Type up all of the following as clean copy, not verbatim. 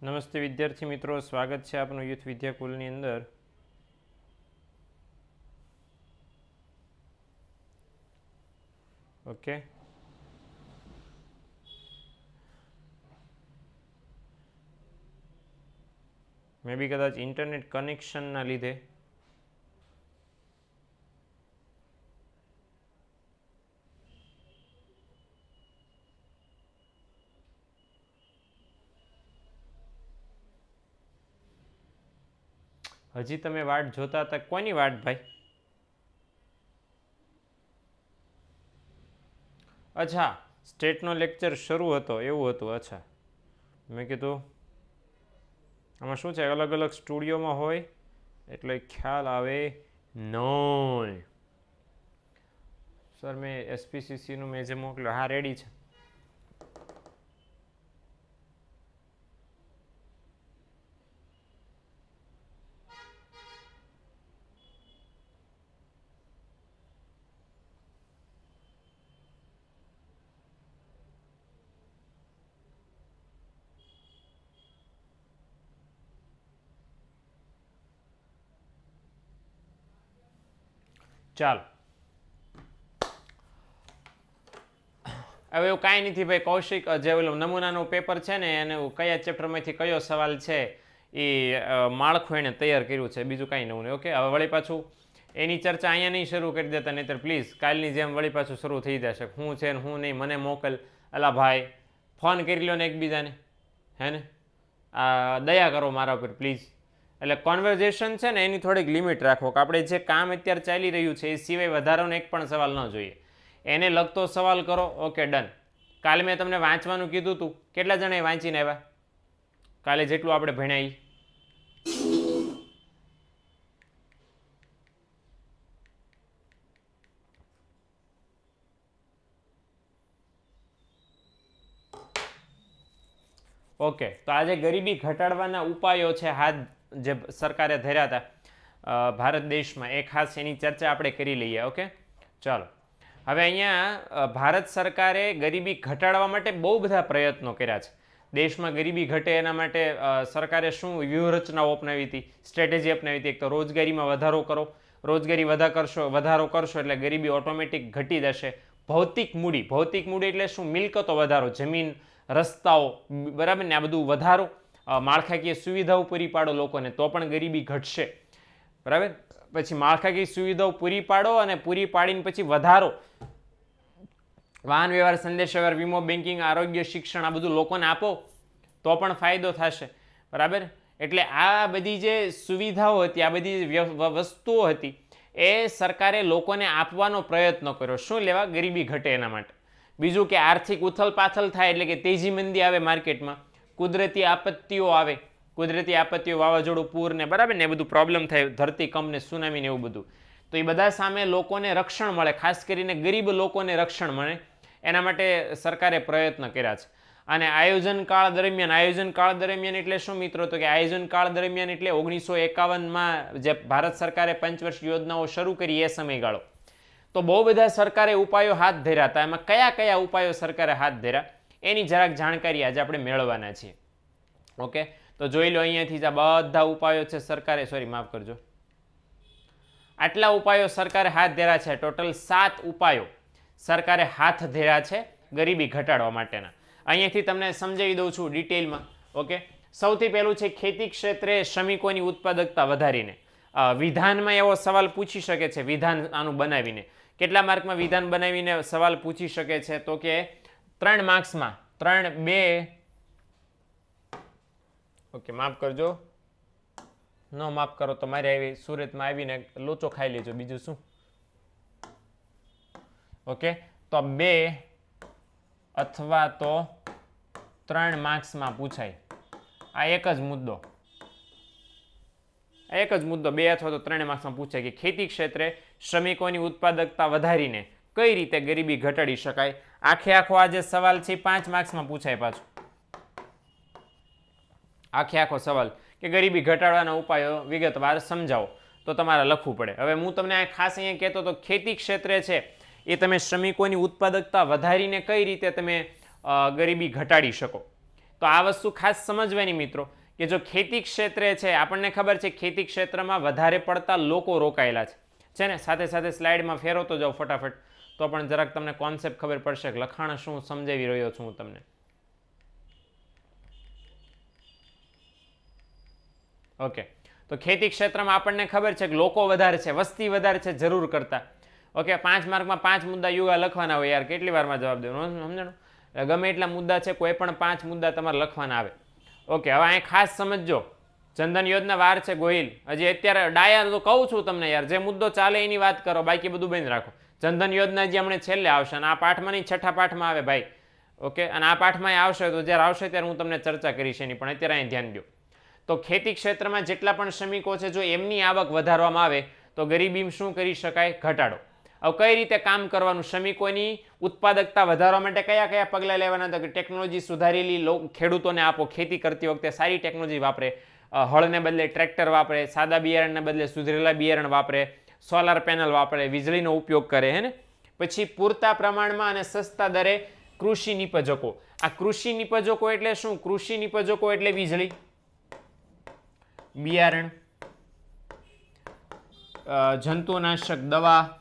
નમસ્તે વિદ્યાર્થી મિત્રો, સ્વાગત છે આપનું યુથ વિદ્યાકુલની અંદર. ઓકે, મે બી કદાચ ઇન્ટરનેટ કનેક્શનના લીધે હજી તમે વાટ જોતા હતા. કોની વાટ ભાઈ? અચ્છા, સ્ટેટનો લેક્ચર શરૂ હતો એવું હતું. અચ્છા, મેં કીધું આમાં શું છે, અલગ અલગ સ્ટુડિયોમાં હોય એટલે ખ્યાલ આવે નહીં. સર મેં એસપીસીસીનું મેં જે મોકલ્યો, હા રેડી છે. ચાલો, હવે એવું કાંઈ નથી ભાઈ. કૌશિક જે ઓલું નમૂનાનું પેપર છે ને એને કયા ચેપ્ટરમાંથી કયો સવાલ છે એ માળખું એણે તૈયાર કર્યું છે, બીજું કાંઈ નવું નહીં. ઓકે, હવે વળી પાછું એની ચર્ચા અહીંયા નહીં શરૂ કરી દેતા, નહીંતર પ્લીઝ કાલની જેમ વળી પાછું શરૂ થઈ જશે. હું છે ને હું નહીં, મને મોકલ. અલા ભાઈ, ફોન કરી લો ને એકબીજાને, હે ને? દયા કરો મારા ઉપર પ્લીઝ. એટલે કોન્વર્ઝેશન છે ને એની થોડીક લિમિટ રાખો, કે આપણે જે કામ અત્યારે ચાલી રહ્યું છે એ સિવાય વધારાનો એક પણ સવાલ ન જોઈએ. એને લગતો સવાલ કરો. Okay, done. કાલે મેં તમને વાંચવાનું કીધું હતું, કેટલા જણાએ વાંચીને આવ્યા કાલે જેટલું આપણે ભણ્યા એ? ઓકે, તો આજે ગરીબી ઘટાડવાના ઉપાયો છે હાથ જે સરકારે ધર્યા હતા ભારત દેશમાં, એ ખાસ એની ચર્ચા આપણે કરી લઈએ. ઓકે, ચાલો. હવે અહીંયા ભારત સરકારે ગરીબી ઘટાડવા માટે બહુ બધા પ્રયત્નો કર્યા છે. દેશમાં ગરીબી ઘટે એના માટે સરકારે શું વ્યૂહરચનાઓ અપનાવી હતી, સ્ટ્રેટેજી અપનાવી હતી. એક તો રોજગારીમાં વધારો કરો. રોજગારી વધારો કરશો એટલે ગરીબી ઓટોમેટિક ઘટી જશે. ભૌતિક મૂડી એટલે શું? મિલકતો વધારો, જમીન, રસ્તાઓ, બરાબર ને, આ બધું વધારો. માળખાકીય સુવિધાઓ પૂરી પાડો લોકોને, તો પણ ગરીબી ઘટશે. બરાબર. પછી માળખાકીય સુવિધાઓ પૂરી પાડો અને પૂરી પાડીને પછી વધારો. વાહન વ્યવહાર, સંદેશાવ્યવહાર, વીમો, બેન્કિંગ, આરોગ્ય, શિક્ષણ, આ બધું લોકોને આપો તો પણ ફાયદો થશે. બરાબર. એટલે આ બધી જે સુવિધાઓ હતી, આ બધી વસ્તુઓ હતી, એ સરકારે લોકોને આપવાનો પ્રયત્ન કર્યો. શું લેવા? ગરીબી ઘટે એના માટે. બીજું કે આર્થિક ઉથલ પાથલ થાય, એટલે કે તેજી મંદી આવે માર્કેટમાં, કુદરતી આપત્તિઓ આવે, કુદરતી આપત્તિઓ, વાવાઝોડું, પૂર ને, બરાબર ને, એ બધું પ્રોબ્લેમ થાય, ધરતીકંપ ને, સુનામી ને એવું બધું. તો એ બધા સામે લોકોને રક્ષણ મળે, ખાસ કરીને ગરીબ લોકોને રક્ષણ મળે, એના માટે સરકારે પ્રયત્ન કર્યા છે. અને આયોજન કાળ દરમિયાન એટલે શું મિત્રો? તો કે આયોજન કાળ દરમિયાન એટલે 1951માં જે ભારત સરકારે પંચવર્ષ યોજનાઓ શરૂ કરી એ સમયગાળો. તો બહુ બધા સરકારે ઉપાયો હાથ ધર્યા હતા. એમાં કયા કયા ઉપાયો સરકારે હાથ ધર્યા એની જરાક જાણકારી આજે આપણે મેળવવાના છીએ. ઓકે, તો જોઈ લો અહીંયાથી જ આ બધા ઉપાયો છે સરકારે, માફ કરજો, આટલા ઉપાયો સરકારે હાથ ધર્યા છે. ટોટલ 7 ઉપાયો સરકારે હાથ ધર્યા છે ગરીબી ઘટાડવા માટેના. અહીંયાથી તમને સમજાવી દઉં છું ડિટેલમાં. ઓકે, સૌથી પહેલું છે ખેતી ક્ષેત્રે શ્રમિકોની ઉત્પાદકતા વધારીને. વિધાનમાં એવો સવાલ પૂછી શકે છે, વિધાન આનું બનાવીને. કેટલા માર્કમાં વિધાન બનાવીને સવાલ પૂછી શકે છે? તો કે 3 માર્ક્સમાં, 3, 2. ઓકે, માફ કરજો, ન માફ કરો તો મારે આવી સુરતમાં આવીને લોચો ખાઈ લેજો, બીજું શું. ઓકે, તો 2 અથવા તો 3 માર્ક્સમાં પૂછાય. આ એક જ મુદ્દો, 2 અથવા તો 3 માર્ક્સમાં પૂછાય કે ખેતી ક્ષેત્રે શ્રમિકોની ઉત્પાદકતા વધારીને કઈ રીતે ગરીબી ઘટાડી શકાય. આખો આ જે સવાલ છે 5 માર્ક્સમાં પૂછાય. પાછું આખો સવાલ કે ગરીબી ઘટાડવાના ઉપાયો વિગતવાર સમજાવો, તો તમારે લખવું પડે. હવે હું તમને ખાસ અહીંયા કહેતો તો ખેતી ક્ષેત્રે છે એ તમે શ્રમિકોની ઉત્પાદકતા વધારીને કઈ રીતે તમે ગરીબી ઘટાડી શકો. તો આ વસ્તુ ખાસ સમજવાની મિત્રો કે જો ખેતી ક્ષેત્રે છે, આપણને ખબર છે ખેતી ક્ષેત્રમાં વધારે પડતા લોકો રોકાયેલા છે ને. સાથે સાથે સ્લાઇડમાં ફેરવતો જાઓ ફટાફટ, તો પણ જરાક તમને કોન્સેપ્ટ ખબર પડશે કે લખાણ શું સમજાવી રહ્યો છું હું તમને. ઓકે, તો ખેતી ક્ષેત્રમાં આપણને ખબર છે કે લોકો વધારે છે, વસ્તી વધારે છે જરૂર કરતા. ઓકે, 5 માર્કમાં 5 મુદ્દા યુગા લખવાના હોય યાર, કેટલી વારમાં જવાબ દેવાનો, સમજણું? ગમે એટલા મુદ્દા છે, કોઈ પણ 5 મુદ્દા તમારે લખવાના આવે. ઓકે, હવે અહીં ખાસ સમજજો, જનધન યોજના વાર છે ગોહિલ, હજી અત્યારે ડાયા તો કહું છું તમને યાર, જે મુદ્દો ચાલે એની વાત કરો, બાકી બધું બંધ રાખો. જનધન યોજના જે હમણાં છેલ્લે આવશે, અને આ પાઠમાં નહીં, છઠ્ઠા પાઠમાં આવે ભાઈ. ઓકે, અને આ પાઠમાં આવશે, તો જ્યારે આવશે ત્યારે હું તમને ચર્ચા કરીશ એની, પણ અત્યારે અહીં ધ્યાન દો. તો ખેતી ક્ષેત્રમાં જેટલા પણ શ્રમિકો છે, જો એમની આવક વધારવામાં આવે તો ગરીબી શું કરી શકાય? ઘટાડો. હવે કઈ રીતે કામ કરવાનું? શ્રમિકોની ઉત્પાદકતા વધારવા માટે કયા કયા પગલાં લેવાના? તો કે ટેકનોલોજી સુધારેલી ખેડૂતોને આપો, ખેતી કરતી વખતે સારી ટેકનોલોજી વાપરે, હળને બદલે ટ્રેક્ટર વાપરે, સાદા બિયારણને બદલે સુધરેલા બિયારણ વાપરે, સોલાર પેનલ વાપરે, વીજળીનો ઉપયોગ કરે, હે ને. પછી પૂરતા પ્રમાણમાં અને સસ્તા દરે કૃષિ નિપજકો. આ કૃષિ નિપજકો એટલે શું? કૃષિ નિપજકો એટલે વીજળી, બિયારણ, જંતુનાશક દવા,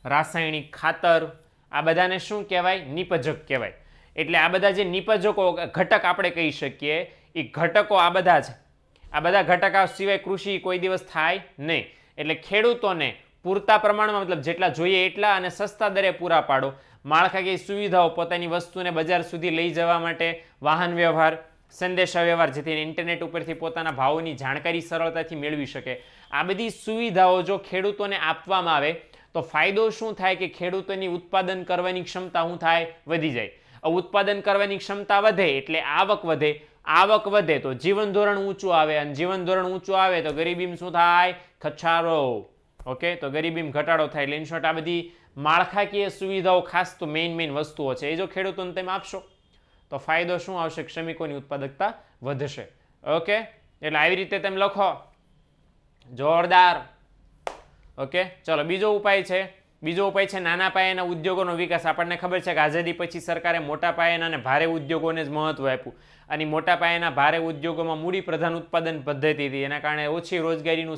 રાસાયણિક ખાતર, આ બધાને શું કહેવાય? નિપજક કહેવાય. એટલે આ બધા જે નિપજકો ઘટક આપણે કહી શકીએ, એ ઘટકો આ બધા છે. આ બધા ઘટકા સિવાય કૃષિ કોઈ દિવસ થાય નહીં. એટલે ખેડૂતોને પૂરતા પ્રમાણમાં, મતલબ જેટલા જોઈએ એટલા અને સસ્તા દરે પૂરા પાડો. માળખાકીય સુવિધાઓ, પોતાની વસ્તુને બજાર સુધી લઈ જવા માટે વાહન વ્યવહાર, સંદેશા વ્યવહાર, જેથી ઇન્ટરનેટ ઉપરથી પોતાના ભાવોની જાણકારી સરળતાથી મેળવી શકે. આ બધી સુવિધાઓ જો ખેડૂતોને આપવામાં આવે તો ફાયદો શું થાય કે ખેડૂતોની ઉત્પાદન કરવાની ક્ષમતા શું થાય? વધી જાય. ઉત્પાદન કરવાની ક્ષમતા વધે એટલે આવક વધે, આવક વધે તો જીવન ધોરણ ઊંચું આવે, અને જીવન ધોરણ ઊંચું આવે તો ગરીબીમાં શું થાય? ખચારો. ઓકે, તો ગરીબીમાં ઘટાડો થાય. એટલે ઇન શોર્ટ આ બધી માળખાકીય સુવિધાઓ ખાસ તો મેઇન વસ્તુઓ છે, એ જો ખેડૂતોને તમે આપશો તો ફાયદો શું આવશે? શ્રમિકોની ઉત્પાદકતા વધશે. ઓકે, એટલે આવી રીતે તમે લખો, જોરદાર. ઓકે, ચલો બીજો ઉપાય છે. બીજો ઉપાય છે નાના પાયાના ઉદ્યોગોનો વિકાસ. આપણને ખબર છે કે આઝાદી પછી સરકારે મોટા પાયાના અને ભારે ઉદ્યોગોને જ મહત્વ આપ્યું, અને મોટા પાયાના ભારે ઉદ્યોગોમાં મૂડી પ્રધાન ઉત્પાદન પદ્ધતિ હતી. એના કારણે ઓછી રોજગારીનું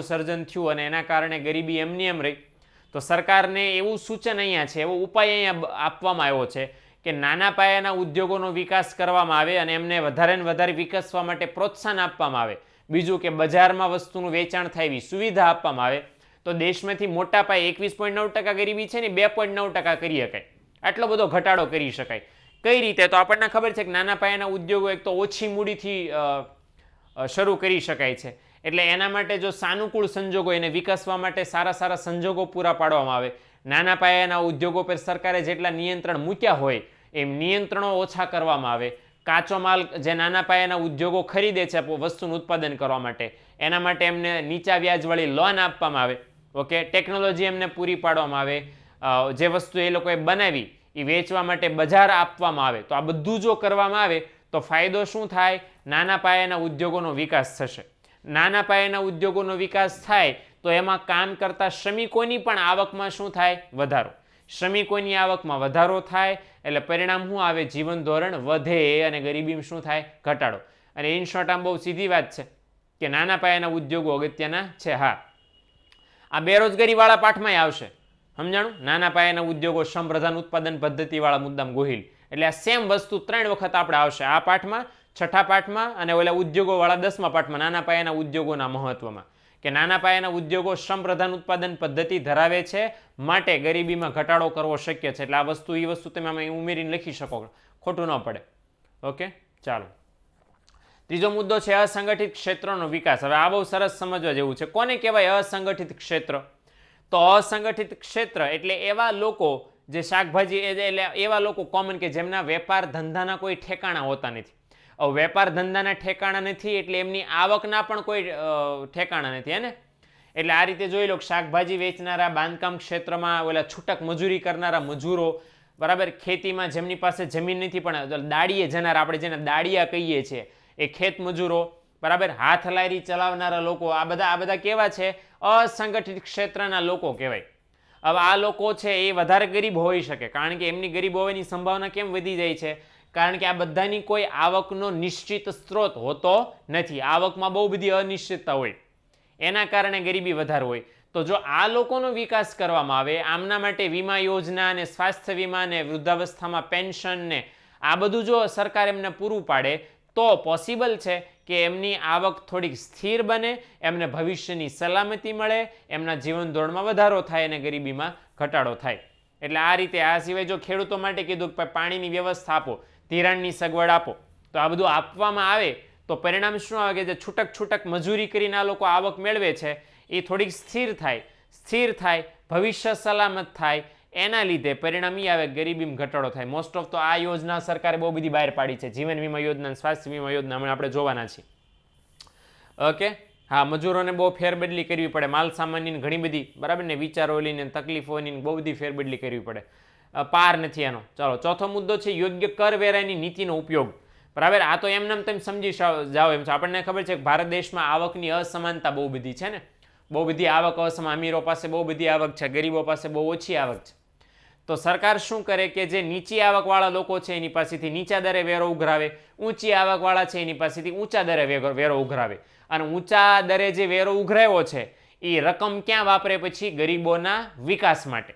સર્જન થયું, અને એના કારણે ગરીબી એમની એમ રહી. તો સરકારને એવું સૂચન અહીંયા છે, એવો ઉપાય અહીંયા આપવામાં આવ્યો છે કે નાના પાયાના ઉદ્યોગોનો વિકાસ કરવામાં આવે અને એમને વધારે ને વધારે વિકસવા માટે પ્રોત્સાહન આપવામાં આવે. બીજું કે બજારમાં વસ્તુનું વેચાણ થાય એવી સુવિધા આપવામાં આવે તો દેશમાંથી મોટા પાયે 21.9% ગરીબી છે ને 2.9% કરી શકાય. આટલો બધો ઘટાડો કરી શકાય. કઈ રીતે? તો આપણને ખબર છે કે નાના પાયાના ઉદ્યોગો એક તો ઓછી મૂડીથી શરૂ કરી શકાય છે. એટલે એના માટે જો સાનુકૂળ સંજોગો, એને વિકસવા માટે સારા સંજોગો પૂરા પાડવામાં આવે. નાના પાયાના ઉદ્યોગો પર સરકારે જેટલા નિયંત્રણ મૂક્યા હોય એમ નિયંત્રણો ઓછા કરવામાં આવે. કાચો માલ જે નાના પાયાના ઉદ્યોગો ખરીદે છે વસ્તુનું ઉત્પાદન કરવા માટે, એના માટે એમને નીચા વ્યાજવાળી લોન આપવામાં આવે. ઓકે, ટેકનોલોજી એમને પૂરી પાડવામાં આવે. જે વસ્તુ એ લોકોએ બનાવી એ વેચવા માટે બજાર આપવામાં આવે. તો આ બધું જો કરવામાં આવે તો ફાયદો શું થાય? નાના પાયાના ઉદ્યોગોનો વિકાસ થશે. નાના પાયાના ઉદ્યોગોનો વિકાસ થાય તો એમાં કામ કરતા શ્રમિકોની પણ આવકમાં શું થાય? વધારો. શ્રમિકોની આવકમાં વધારો થાય એટલે પરિણામ શું આવે? જીવન ધોરણ વધે અને ગરીબીમાં શું થાય? ઘટાડો. અને ઇન શોર્ટ આમ બહુ સીધી વાત છે કે નાના પાયાના ઉદ્યોગો અગત્યના છે. હા, આ બેરોજગારીવાળા પાઠમાં આવશે, સમજાણું? નાના પાયાના ઉદ્યોગો, શ્રમ પ્રધાન ઉત્પાદન પદ્ધતિવાળા મુદ્દામાં ગોહિલ. એટલે આ સેમ વસ્તુ 3 વખત આપણે આવશે, આ પાઠમાં, છઠ્ઠા પાઠમાં અને ઓલા ઉદ્યોગોવાળા 10મા પાઠમાં, નાના પાયાના ઉદ્યોગોના મહત્વમાં. કે નાના પાયાના ઉદ્યોગો શ્રમ પ્રધાન ઉત્પાદન પદ્ધતિ ધરાવે છે માટે ગરીબીમાં ઘટાડો કરવો શક્ય છે. એટલે આ વસ્તુ એ વસ્તુ તમે આમાં ઉમેરીને લખી શકો, ખોટું ન પડે. ઓકે, ચાલો. ત્રીજો મુદ્દો છે અસંગઠિત ક્ષેત્રનો વિકાસ. હવે આ બહુ સરસ સમજવા જેવું છે. કોને કહેવાય અસંગઠિત ક્ષેત્ર? તો અસંગઠિત ક્ષેત્ર એટલે એવા લોકો જે શાકભાજી, એટલે એવા લોકો કોમન કે જેમના વેપાર ધંધાના કોઈ ઠેકાણા હોતા નથી. વેપાર ધંધાના ઠેકાણા નથી એટલે એમની આવકના પણ કોઈ ઠેકાણા નથી, હે ને? એટલે આ રીતે જોઈ લો, શાકભાજી વેચનારા, બાંધકામ ક્ષેત્રમાં ઓલા છૂટક મજૂરી કરનારા મજૂરો, બરાબર, ખેતીમાં જેમની પાસે જમીન નથી પણ દાડીએ જનાર, આપણે જેને દાડિયા કહીએ છીએ, એ ખેત મજૂરો, બરાબર, હાથ લારી ચલાવનારા લોકો, આ બધા કેવા છે? અસંગઠિત ક્ષેત્રના લોકો કહેવાય. હવે આ લોકો છે એ વધારે ગરીબ હોઈ શકે, કારણ કે એમની ગરીબ હોવાની સંભાવના કેમ વધી જાય છે? કારણ કે આ બધાની કોઈ આવકનો નિશ્ચિત સ્ત્રોત હોતો નથી. આવકમાં બહુ બધી અનિશ્ચિતતા હોય, એના કારણે ગરીબી વધારે હોય. તો જો આ લોકોનો વિકાસ કરવામાં આવે, આમના માટે વીમા યોજના ને સ્વાસ્થ્ય વીમા ને વૃદ્ધાવસ્થામાં પેન્શન ને આ બધું જો સરકાર એમને પૂરું પાડે તો પોસિબલ છે કે એમની આવક થોડીક સ્થિર બને, એમને ભવિષ્યની સલામતી મળે, એમના જીવન ધોરણમાં વધારો થાય અને ગરીબીમાં ઘટાડો થાય. એટલે આ રીતે, આ સિવાય જો ખેડૂતો માટે કીધું કે પાણીની વ્યવસ્થા આપો, ધિરાણની સગવડ આપો, તો આ બધું આપવામાં આવે તો પરિણામ શું આવે કે જે છૂટક છૂટક મજૂરી કરીને આ લોકો આવક મેળવે છે એ થોડીક સ્થિર થાય, ભવિષ્ય સલામત થાય. એના લીધે પરિણામ એ આવે ગરીબીમાં ઘટાડો થાય. મોસ્ટ ઓફ તો આ યોજના સરકારે બહુ બધી બહાર પાડી છે, જીવન વીમા યોજના, સ્વાસ્થ્ય વીમા યોજના આપણે જોવાના છીએ. ઓકે, હા, મજૂરોને બહુ ફેરબદલી કરવી પડે, માલ સામાનની ઘણી બધી, બરાબર ને, વિચારોની ને તકલીફોની બહુ બધી ફેરબદલી કરવી પડે, પાર નથી એનો. ચાલો, ચોથો મુદ્દો છે યોગ્ય કરવેરાની નીતિનો ઉપયોગ. બરાબર, આ તો એમને તમે સમજી જાઓ એમ છે. આપણને ખબર છે કે ભારત દેશમાં આવકની અસમાનતા બહુ બધી છે ને, બહુ બધી આવક અસમાન, અમીરો પાસે બહુ બધી આવક છે, ગરીબો પાસે બહુ ઓછી આવક છે. તો સરકાર શું કરે કે જે નીચી આવકવાળા લોકો છે એની પાસેથી નીચા દરે વેરો ઉઘરાવે, ઊંચી આવકવાળા છે એની પાસેથી ઊંચા દરે વેરો ઉઘરાવે. અને ઊંચા દરે જે વેરો ઉઘરાવ્યો છે એ રકમ ક્યાં વાપરે? પછી ગરીબોના વિકાસ માટે.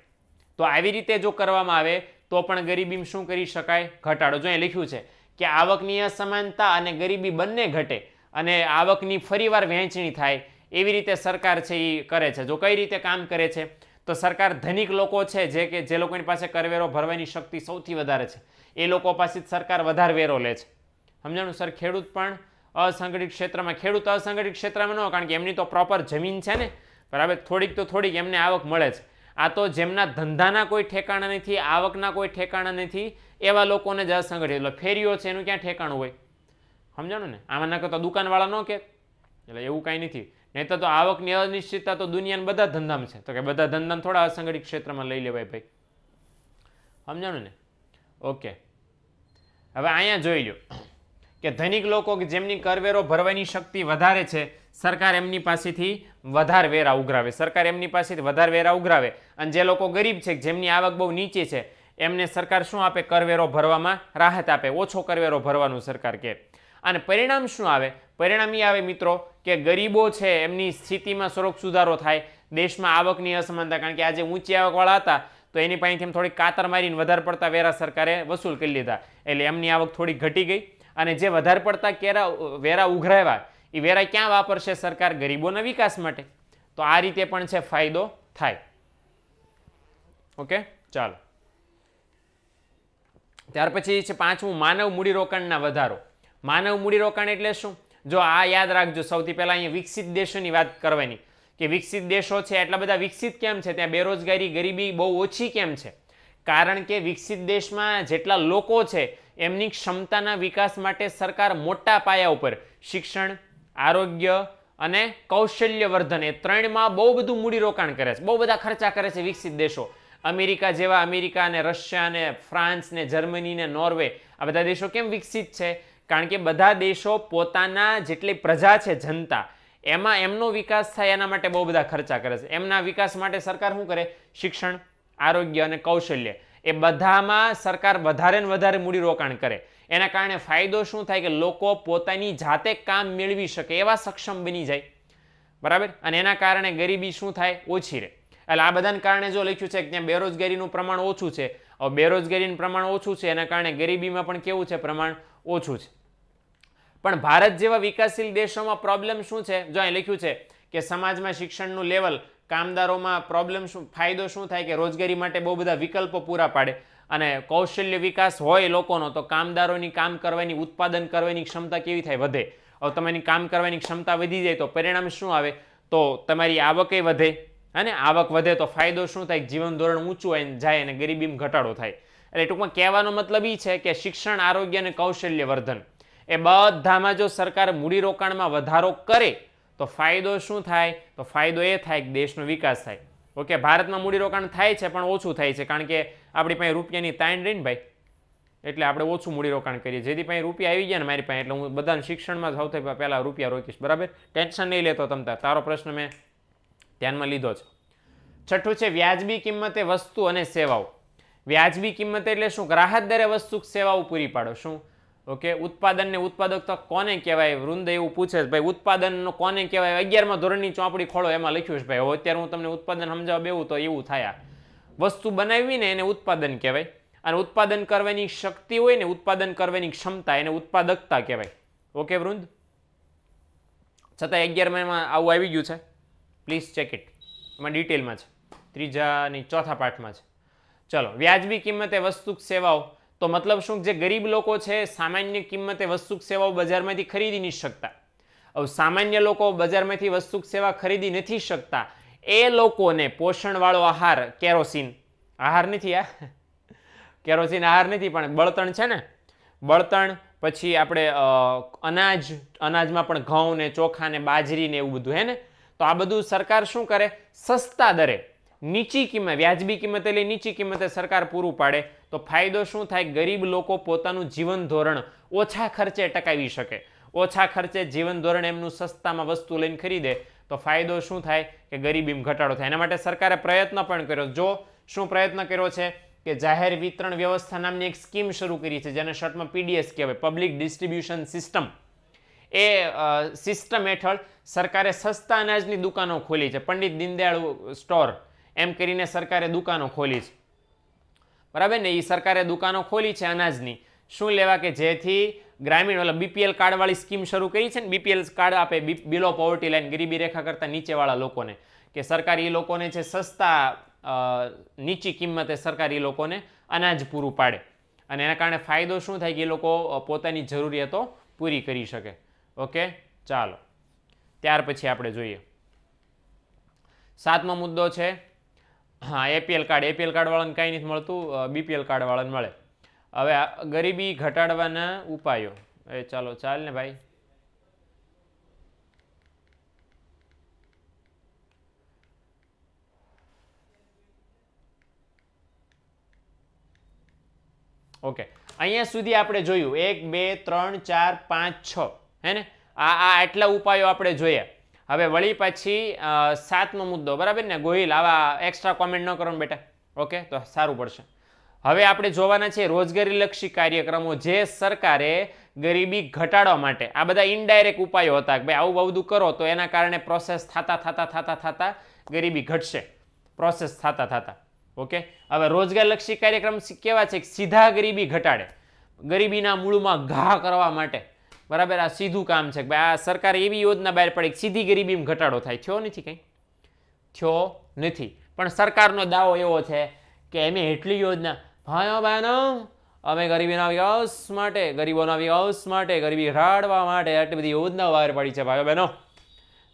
તો આવી રીતે જો કરવામાં આવે તો પણ ગરીબીમાં શું કરી શકાય? ઘટાડો. જો અહીં લખ્યું છે કે આવકની અસમાનતા અને ગરીબી બંને ઘટે અને આવકની ફરીવાર વહેંચણી થાય, એવી રીતે સરકાર છે એ કરે છે. જો કઈ રીતે કામ કરે છે તો સરકાર ધનિક લોકો છે જે લોકોની પાસે કરવેરો ભરવાની શક્તિ સૌથી વધારે છે એ લોકો પાસે સરકાર વધારે વેરો લે છે. સમજાણું સર? ખેડૂત પણ અસંગઠિત ક્ષેત્રમાં, ખેડૂત અસંગઠિત ક્ષેત્રમાં ન, કારણ કે એમની તો પ્રોપર જમીન છે ને, બરાબર, થોડીક તો થોડીક એમને આવક મળે છે. આ તો જેમના ધંધાના કોઈ ઠેકાણા નથી, આવકના કોઈ ઠેકાણા નથી, એવા લોકોને જ અસંગઠિત. એટલે ફેરીઓ છે એનું ક્યાં ઠેકાણું હોય? સમજાણું ને? આમાં ના કરતા દુકાનવાળા ન કે, એટલે એવું કાંઈ નથી. નહીં તો આવકની અનિશ્ચિતતા તો દુનિયાના બધા ધંધામાં છે. તો કે બધા ધંધામાં થોડા અસંગઠિત ક્ષેત્રમાં લઈ લેવાય ભાઈ. સમજાણું ને? ઓકે, હવે અહીંયા જોઈ લો કે ધનિક લોકો કે જેમની કરવેરો ભરવાની શક્તિ વધારે છે, સરકાર એમની પાસેથી વધારે વેરા ઉઘરાવે, સરકાર એમની પાસેથી વધારે વેરા ઉઘરાવે. અને જે લોકો ગરીબ છે, જેમની આવક બહુ નીચી છે, એમને સરકાર શું આપે? કરવેરો ભરવામાં રાહત આપે, ઓછો કરવેરો ભરવાનું સરકાર કહે. અને પરિણામ શું આવે? પરિણામ એ આવે મિત્રો કે ગરીબો છે એમની સ્થિતિમાં થોડોક સુધારો થાય, દેશમાં આવકની અસમાનતા, કારણ કે આજે ઊંચી આવકવાળા હતા તો એની પાસેથી એમ થોડીક કાતર મારીને વધારે પડતા વેરા સરકારે વસૂલ કરી લીધા, એટલે એમની આવક થોડી ઘટી ગઈ. અને જે વધારે પડતા વેરા ઉઘરાવ્યા એ વેરા ક્યાં વાપરશે સરકાર? ગરીબોના વિકાસ માટે. તો આ રીતે પણ છે ફાયદો થાય. ઓકે, ચાલો. ત્યાર પછી છે પાંચમું, માનવ મૂડીરોકાણના વધારો. માનવ મૂડીરોકાણ એટલે શું? જો આ યાદ રાખજો, સૌથી પહેલા અહીંયા વિકસિત દેશોની વાત કરવાની કે વિકસિત દેશો છે એટલા બધા વિકસિત કેમ છે? ત્યાં બેરોજગારી, ગરીબી બહુ ઓછી કેમ છે? કારણ કે વિકસિત દેશમાં જેટલા લોકો છે એમની ક્ષમતાના વિકાસ માટે સરકાર મોટા પાયા ઉપર શિક્ષણ, આરોગ્ય અને કૌશલ્યવર્ધન એ ત્રણમાં બહુ બધું મૂડીરોકાણ કરે છે, બહુ બધા ખર્ચા કરે છે વિકસિત દેશો. અમેરિકા જેવા, અમેરિકા ને રશિયા ને ફ્રાન્સ ને જર્મની ને નોર્વે, આ બધા દેશો કેમ વિકસિત છે? કારણ કે બધા દેશો પોતાના જેટલી પ્રજા છે, જનતા, એમાં એમનો વિકાસ થાય એના માટે બહુ બધા ખર્ચા કરે છે. એમના વિકાસ માટે સરકાર શું કરે? શિક્ષણ, આરોગ્ય અને કૌશલ્ય, એ બધામાં સરકાર વધારે ને વધારે મૂડીરોકાણ કરે. એના કારણે ફાયદો શું થાય કે લોકો પોતાની જાતે કામ મેળવી શકે એવા સક્ષમ બની જાય, બરાબર. અને એના કારણે ગરીબી શું થાય? ઓછી રહે. એટલે આ બધાને કારણે જો લખ્યું છે કે ત્યાં બેરોજગારીનું પ્રમાણ ઓછું છે. હવે બેરોજગારીનું પ્રમાણ ઓછું છે એના કારણે ગરીબીમાં પણ કેવું છે? પ્રમાણ ઓછું છે. પણ ભારત જેવા વિકાસશીલ દેશોમાં પ્રોબ્લેમ શું છે? જો અહીં લખ્યું છે કે સમાજમાં શિક્ષણનું લેવલ, કામદારોમાં પ્રોબ્લેમ શું, ફાયદો શું થાય કે રોજગારી માટે બહુ બધા વિકલ્પો પૂરા પાડે. અને કૌશલ્ય વિકાસ હોય લોકોનો તો કામદારોની કામ કરવાની, ઉત્પાદન કરવાની ક્ષમતા કેવી થાય? વધે. હવે તમારી કામ કરવાની ક્ષમતા વધી જાય તો પરિણામ શું આવે? તો તમારી આવકે વધે. અને આવક વધે તો ફાયદો શું થાય? જીવન ધોરણ ઊંચું જાય અને ગરીબીમાં ઘટાડો થાય. એટલે ટૂંકમાં કહેવાનો મતલબ એ છે કે શિક્ષણ, આરોગ્ય અને કૌશલ્ય વર્ધન એ બધામાં જો સરકાર મૂડીરોકાણમાં વધારો કરે તો ફાયદો શું થાય? તો ફાયદો એ થાય કે દેશનો વિકાસ થાય. ઓકે, ભારતમાં મૂડીરોકાણ થાય છે પણ ઓછું થાય છે, કારણ કે આપણી પાસે રૂપિયાની તાણ રહી ને ભાઈ, એટલે આપણે ઓછું મૂડીરોકાણ કરીએ. જેથી પાસે રૂપિયા આવી ગયા ને મારી પાસે, એટલે હું બધાને શિક્ષણમાં સૌથી પહેલાં રૂપિયા રોકીશ, બરાબર. ટેન્શન નહીં લેતો તમતાર, તારો પ્રશ્ન મેં ધ્યાનમાં લીધો છે. છઠ્ઠું છે વ્યાજબી કિંમતે વસ્તુ અને સેવાઓ. વ્યાજબી કિંમત એટલે શું? રાહત દરે વસ્તુ સેવાઓ પૂરી પાડો. શું? ઓકે, ઉત્પાદન ને ઉત્પાદકતા કોને કહેવાય? વૃંદ એવું પૂછે છે ભાઈ, ઉત્પાદન કોને કહેવાય? 11મા ધોરણની ચોપડી ખોળો, એમાં લખ્યું છે ભાઈ. હવે અત્યારે હું તમને ઉત્પાદન સમજાવવા બેવું તો એવું થાય. વસ્તુ બનાવી ને એને ઉત્પાદન કહેવાય, અને ઉત્પાદન કરવાની શક્તિ હોય ને, ઉત્પાદન કરવાની ક્ષમતા, એને ઉત્પાદકતા કહેવાય. ઓકે વૃંદ, છતાં 11માં આવું આવી ગયું છે, પ્લીઝ ચેક ઇટ, એમાં ડિટેલમાં છે, ત્રીજાની ચોથા પાઠમાં છે. ચલો, વ્યાજબી કિંમતે વસ્તુ સેવાઓ, તો મતલબ શું? જે ગરીબ લોકો છે સામાન્ય કિંમતે વસ્તુ સેવાઓ બજારમાંથી ખરીદી નથી શકતા. હવે સામાન્ય લોકો બજારમાંથી વસ્તુ સેવા ખરીદી નથી શકતા, એ લોકોને પોષણવાળો આહાર, કેરોસીન આહાર નથી, કેરોસીન આહાર નથી, પણ બળતણ છે ને, બળતણ, પછી આપણે અનાજમાં પણ ઘઉં ને ચોખા ને બાજરી ને એવું બધું, હે ને? તો આ બધું સરકાર શું કરે? સસ્તા દરે, નીચી કિંમત, વ્યાજબી કિંમત એટલે નીચી કિંમતે સરકાર પૂરું પાડે. તો ફાયદો શું થાય? ગરીબ લોકો પોતાનું જીવન ધોરણ ઓછા ખર્ચે ટકાવી શકે, ઓછા ખર્ચે જીવન ધોરણ એમનું સસ્તામાં વસ્તુ લઈને ખરીદે. તો ફાયદો શું થાય? કે ગરીબીમાં ઘટાડો થાય. એના માટે સરકારે પ્રયત્ન પણ કર્યો. જો શું પ્રયત્ન કર્યો છે? કે જાહેર વિતરણ વ્યવસ્થા નામની એક સ્કીમ શરૂ કરી છે, જેને શોર્ટમાં PDS કહેવાય, પબ્લિક ડિસ્ટ્રીબ્યુશન સિસ્ટમ. એ સિસ્ટમ હેઠળ સરકારે સસ્તા અનાજની દુકાનો ખોલી છે, પંડિત દીનદયાળ સ્ટોર એમ કરીને સરકારે દુકાનો ખોલી છે, બરાબર ને? એ સરકારે દુકાનો ખોલી છે અનાજની. શું લેવા? કે જેથી ગ્રામીણ BPL કાર્ડવાળી સ્કીમ શરૂ કરી છે ને, BPL કાર્ડ આપે, બિલો પોવર્ટી લાઈન, ગરીબી રેખા કરતાં નીચેવાળા લોકોને, કે સરકાર એ લોકોને છે સસ્તા નીચી કિંમતે સરકાર એ લોકોને અનાજ પૂરું પાડે, અને એના કારણે ફાયદો શું થાય? કે એ લોકો પોતાની જરૂરિયાતો પૂરી કરી શકે. ઓકે, ચાલો, ત્યાર પછી આપણે જોઈએ 7મો મુદ્દો છે, હા, APL કાર્ડ. APL કાર્ડવાળાને કાંઈ નથી મળતું, BPL કાર્ડવાળાને મળે. હવે ગરીબી ઘટાડવાના ઉપાયો, ચાલો ચાલ ને ભાઈ. ઓકે, અહીંયા સુધી આપણે જોયું 1 2 3 4 5 6, હે ને? આ આટલા ઉપાયો આપણે જોયા. હવે વળી પછી 7મો મુદ્દો, બરાબર ને? ગોહિલ, આવા એક્સ્ટ્રા કોમેન્ટ ન કરો ને બેટા, ઓકે? તો સારું પડશે. હવે આપણે જોવાના છે રોજગારીલક્ષી કાર્યક્રમો, જે સરકારે ગરીબી ઘટાડવા માટે, આ બધા ઇનડાયરેક્ટ ઉપાયો હતા કે ભાઈ આવું બધું કરો તો એના કારણે પ્રોસેસ થતા ગરીબી ઘટશે, પ્રોસેસ થતા. ઓકે, હવે રોજગારલક્ષી કાર્યક્રમ કેવા છે? સીધા ગરીબી ઘટાડે, ગરીબીના મૂળમાં ઘા કરવા માટે, બરાબર? આ સીધું કામ છે કે ભાઈ આ સરકારે એવી યોજના બહાર પાડી સીધી ગરીબીમાં ઘટાડો થાય. થયો નથી, કંઈ થયો નથી, પણ સરકારનો દાવો એવો છે કે એમ એટલી યોજના, ભાઈઓ બહેનો, અમે ગરીબીના વિકાસ માટે, ગરીબોના વિકાસ માટે, ગરીબી ઘટાડવા માટે આટલી બધી યોજનાઓ બહાર પાડી છે ભાઈઓ બહેનો.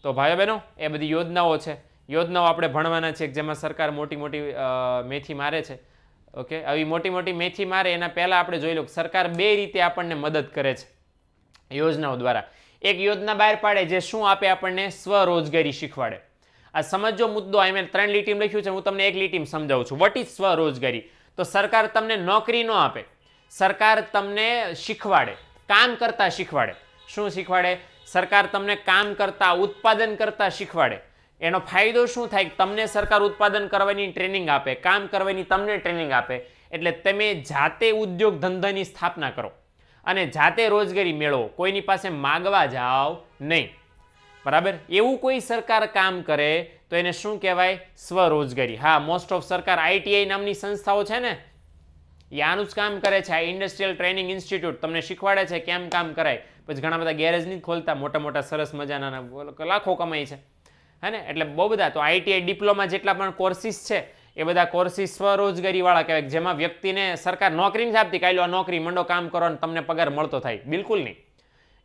તો ભાઈઓ બહેનો, એ બધી યોજનાઓ છે, યોજનાઓ આપણે ભણવાના છે, જેમાં સરકાર મોટી મોટી મેથી મારે છે. ઓકે, આવી મોટી મોટી મેથી મારે એના પહેલાં આપણે જોઈ લો સરકાર 2 રીતે આપણને મદદ કરે છે યોજનાઓ દ્વારા. એક યોજના બહાર પાડે જે શું આપે? આપણને સ્વરોજગારી શીખવાડે. આ સમજો મુદ્દો, મેં 3 લીટીમાં લખ્યું છે, હું તમને 1 લીટીમાં સમજાવું છું. વોટ ઇઝ સ્વરોજગારી? તો સરકાર તમને નોકરી ન આપે, સરકાર તમને શીખવાડે, કામ કરતા શીખવાડે. શું શીખવાડે? સરકાર તમને કામ કરતા, ઉત્પાદન કરતા શીખવાડે. એનો ફાયદો શું થાય? તમને સરકાર ઉત્પાદન કરવાની ટ્રેનિંગ આપે, કામ કરવાની તમને ટ્રેનિંગ આપે, એટલે તમે જાતે ઉદ્યોગ ધંધાની સ્થાપના કરો અને જાતે રોજગારી મેળવો, કોઈની પાસે માગવા જાઓ નહીં, બરાબર? એવું કોઈ સરકાર કામ કરે તો એને શું કહેવાય? સ્વરોજગારી. હા, મોસ્ટ ઓફ સરકાર ITI નામની સંસ્થાઓ છે ને, એ આનું જ કામ કરે છે. આ ઇન્ડસ્ટ્રીયલ ટ્રેનિંગ ઇન્સ્ટિટ્યૂટ તમને શીખવાડે છે કેમ કામ કરાય. પછી ઘણા બધા ગેરેજ નહીં ખોલતા, મોટા મોટા સરસ મજાના, લાખો કમાય છે, હે ને? એટલે બહુ બધા. તો ITI ડિપ્લોમા જેટલા પણ કોર્સિસ છે એ બધા કોર્સિસ સ્વરોજગારીવાળા કહેવાય, જેમાં વ્યક્તિને સરકાર નોકરી નથી આપતી, કાંઈ લો આ નોકરી મંડો કામ કરો અને તમને પગાર મળતો થાય, બિલકુલ નહીં.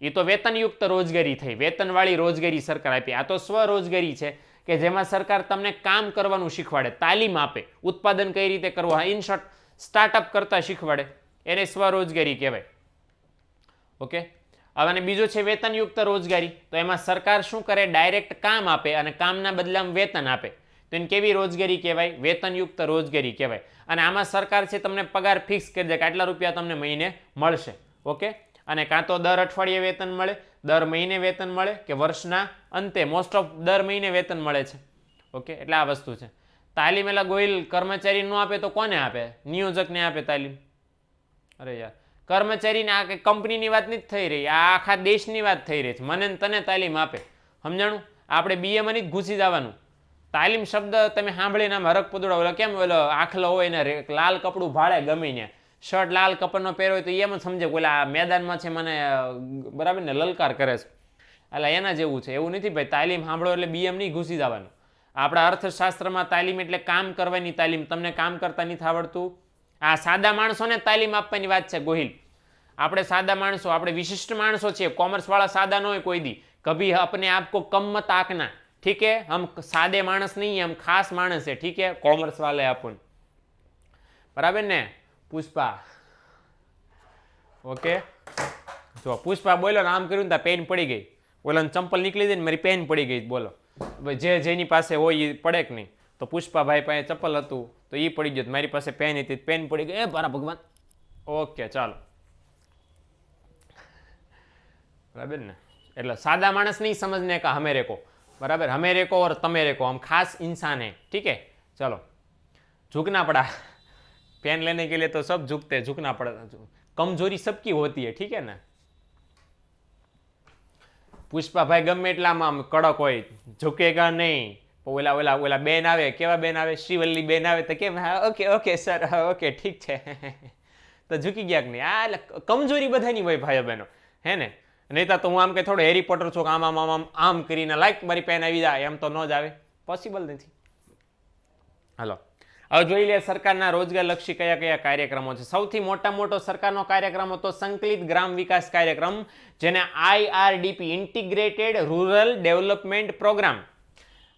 એ તો વેતનયુક્ત રોજગારી થઈ, વેતનવાળી રોજગારી સરકાર આપી. આ તો સ્વરોજગારી છે કે જેમાં સરકાર તમને કામ કરવાનું શીખવાડે, તાલીમ આપે, ઉત્પાદન કઈ રીતે કરવું, ઇન શોર્ટ સ્ટાર્ટઅપ કરતા શીખવાડે, એને સ્વરોજગારી કહેવાય. ઓકે, હવે બીજો છે વેતનયુક્ત રોજગારી. તો એમાં સરકાર શું કરે? ડાયરેક્ટ કામ આપે અને કામના બદલામાં વેતન આપે. તો એને કેવી રોજગારી કહેવાય? વેતનયુક્ત રોજગારી કહેવાય. અને આમાં સરકાર છે તમને પગાર ફિક્સ કરી દે કે આટલા રૂપિયા તમને મહિને મળશે. ઓકે, અને કાં તો દર અઠવાડિયે વેતન મળે, દર મહિને વેતન મળે, કે વર્ષના અંતે, મોસ્ટ ઓફ દર મહિને વેતન મળે છે. ઓકે, એટલે આ વસ્તુ છે. તાલીમ એલા ગોહિલ કર્મચારી ન આપે તો કોને આપે? નિયોજકને આપે તાલીમ. અરે યાર, કર્મચારીને આ કંઈ કંપનીની વાત નથી થઈ રહી, આ આખા દેશની વાત થઈ રહી છે. મને ને તને તાલીમ આપે, સમજાણું? આપણે બીએમાં જ ઘૂસી જવાનું. તાલીમ શબ્દ તમે સાંભળીને આમ હરક પુદડો, ઓલો કેમ ઓલો આખલો હોય ને લાલ કપડું ભાળે ગમે ને, શર્ટ લાલ કપડનો પહેર્યો હોય તો એમ જ સમજે કે ઓલા મેદાનમાં છે મને બરાબર ને લલકાર કરે છે, એટલે એના જેવું છે. એવું નથી ભાઈ, તાલીમ સાંભળો એટલે બીએમ નહીં ઘૂસી જવાનું. આપણા અર્થશાસ્ત્રમાં તાલીમ એટલે કામ કરવાની તાલીમ. તમને કામ કરતા નથી આવડતું, આ સાદા માણસોને તાલીમ આપવાની વાત છે ગોહિલ. આપણે સાદા માણસો, આપણે વિશિષ્ટ માણસો છીએ. કોમર્સવાળા સાદા ન હોય કોઈ દી. કભી अपने आप को कम मत आंकना, ठीक है? हम सादे मानस नहीं है, हम खास मानस है, ठीक है? कॉमर्स वाले अपन, बराबर ने? पुष्पा, ओके. જો પુષ્પા બોલો ને આમ કર્યું ને પેન પડી ગઈ, ઓલા ચંપલ નીકળી દઈ ને મારી પેન પડી ગઈ. બોલો જે જેની પાસે હોય એ પડે કે નહીં? તો પુષ્પાભાઈ પાસે ચપ્પલ હતું તો એ પડી ગયું, મારી પાસે પેન હતી પેન પડી ગઈ. એ મારા ભગવાન. ઓકે ચાલો, બરાબર ને? એટલે સાदा मानस नहीं समझने का हमें रेको, बराबर? हमें रेको और तमे रेको, हम खास इंसान हैं, ठीक है? चलो, झुकना पड़ा पेन लेने के लिए तो सब झुकते, झुकना पड़ा. कमजोरी सबकी होती है, ठीक है ना? પુષ્પાભાઈ ગમે એટલામાં કડક હોય, ઝુકેગા નહીં. ઓલા ઓલા ઓલા બેન આવે, કેવા બેન આવે? શ્રીવલ્લી બેન આવે તો કેમ? હા ઓકે ઓકે સર, ઓકે ઠીક છે. તો ઝૂકી ગયા કે નહીં? આ એટલે કમજોરી બધાની હોય ભાઈઓ બહેનો, હે ને? નહીં તો હું આમ કે થોડો હેરી પોટર છું, આમ આમ આમ આમ કરીને લાઈક મારી પેન આવી જાય, એમ તો ન જ આવે, પોસિબલ નથી. હાલો, હવે જોઈ લે સરકારના રોજગારલક્ષી કયા કયા કાર્યક્રમો છે. સૌથી મોટો સરકારનો કાર્યક્રમ હતો સંકલિત ગ્રામ વિકાસ કાર્યક્રમ, જેને IRDP integrated rural development program,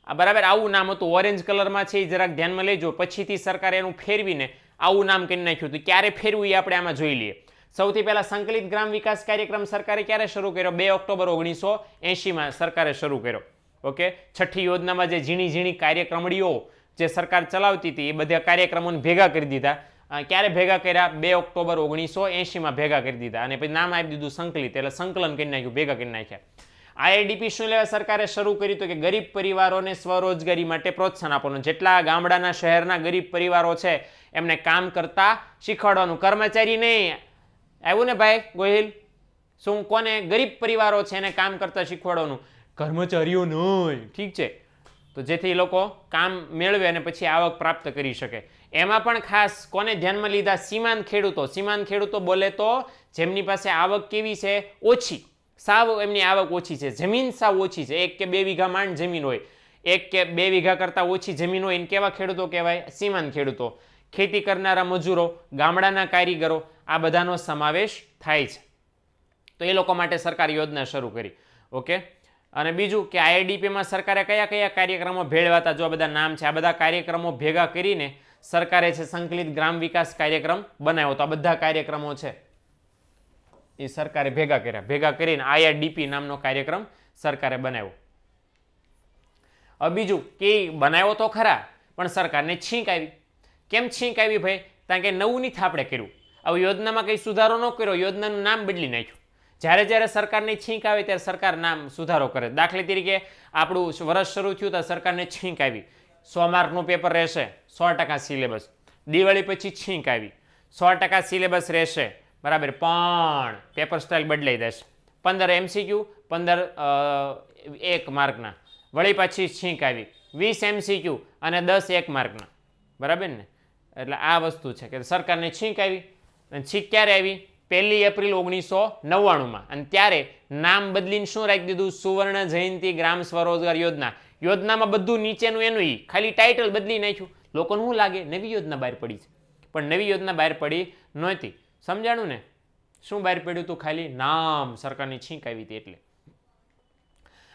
બરાબર આવું નામ હતું. ઓરેન્જ કલરમાં છે, એ જરાક ધ્યાનમાં લેજો. પછીથી સરકારે એનું ફેરવીને આવું નામ કરી નાખ્યું હતું. ક્યારે ફેરવું એ આપણે આમાં જોઈ લઈએ. સૌથી પહેલા સંકલિત ગ્રામ વિકાસ કાર્યક્રમ સરકારે ક્યારે શરૂ કર્યો? 2 ઓક્ટોબર 1980માં સરકારે શરૂ કર્યો. ઓકે, છઠ્ઠી યોજનામાં જે ઝીણી ઝીણી કાર્યક્રમણીઓ જે સરકાર ચલાવતી હતી એ બધા કાર્યક્રમોને ભેગા કરી દીધા. ક્યારે ભેગા કર્યા? 2 ઓક્ટોબર 1980માં ભેગા કરી દીધા અને પછી નામ આપી દીધું સંકલિત, એટલે સંકલન કરી નાખ્યું, ભેગા કરી નાખ્યા. IRDP શું લેવા સરકારે શરૂ કર્યું તો કે ગરીબ પરિવારોને સ્વરોજગારી માટે પ્રોત્સાહન આપવાનું. જેટલા ગામડાના શહેરના ગરીબ પરિવારો છે એમને કામ કરતા શીખવાડવાનું, કર્મચારી નહીં. આવ્યું ને ભાઈ ગોહિલ? શું કોને? ગરીબ પરિવારો છે એને કામ કરતા શીખવાડવાનું, કર્મચારીઓ નહીં, ઠીક છે? તો જેથી એ લોકો કામ મેળવે અને પછી આવક પ્રાપ્ત કરી શકે. એમાં પણ ખાસ કોને ધ્યાનમાં લીધા? સીમાંત ખેડૂતો. સીમાંત ખેડૂતો બોલે તો જેમની પાસે આવક કેવી છે? ઓછી, સાવ એમની આવક ઓછી છે, જમીન સાવ ઓછી છે, 1 કે 2 વીઘા માંડ જમીન હોય, 1 કે 2 વીઘા કરતાં ઓછી જમીન હોય, એને કેવા ખેડૂતો કહેવાય? સીમાંત ખેડૂતો. ખેતી કરનારા મજૂરો, ગામડાના કારીગરો, આ બધાનો સમાવેશ થાય છે. તો એ લોકો માટે સરકાર યોજના શરૂ કરી. ઓકે, અને બીજું કે IRDPમાં સરકારે કયા કયા કાર્યક્રમો ભેળવાતા? જો આ બધા નામ છે, આ બધા કાર્યક્રમો ભેગા કરીને સરકારે છે સંકલિત ગ્રામ વિકાસ કાર્યક્રમ બનાવ્યો. તો આ બધા કાર્યક્રમો છે એ સરકારે ભેગા કર્યા, ભેગા કરીને IRDP નામનો કાર્યક્રમ સરકારે બનાવ્યો. હવે બીજું કે બનાવ્યો તો ખરા, પણ સરકારને છીંક આવી. કેમ છીંક આવી ભાઈ? કારણ કે નવું નથી આપણે કર્યું, હવે યોજનામાં કંઈ સુધારો ન કર્યો, યોજનાનું નામ બદલી નાખ્યું. જ્યારે જ્યારે સરકારની છીંક આવે ત્યારે સરકાર નામ સુધારો કરે. દાખલા તરીકે આપણું વર્ષ શરૂ થયું તો સરકારને છીંક આવી, 100 માર્કનું પેપર રહેશે, 100% સિલેબસ. દિવાળી પછી છીંક આવી, 100% સિલેબસ રહેશે, બરાબર, પણ પેપર સ્ટાઇલ બદલાઈ જશે. 15 MCQ, 15 1 માર્કના. વળી પાછી છીંક આવી, 20 MCQ અને 10 1 માર્કના, બરાબર ને? એટલે આ વસ્તુ છે કે સરકારને છીંક આવી. અને છીંક ક્યારે આવી? 1 એપ્રિલ 1999માં. અને ત્યારે નામ બદલીને શું રાખી દીધું? સુવર્ણ જયંતિ ગ્રામ સ્વરોજગાર યોજના. યોજનામાં બધું નીચેનું એનું ખાલી ટાઇટલ બદલી નાખ્યું. લોકોને શું લાગે નવી યોજના બહાર પડી છે, પણ નવી યોજના બહાર પડી નહોતી. સમજાણું ને? શું બહાર પડ્યું હતું? ખાલી નામ, સરકારની છીંક આવી હતી એટલે.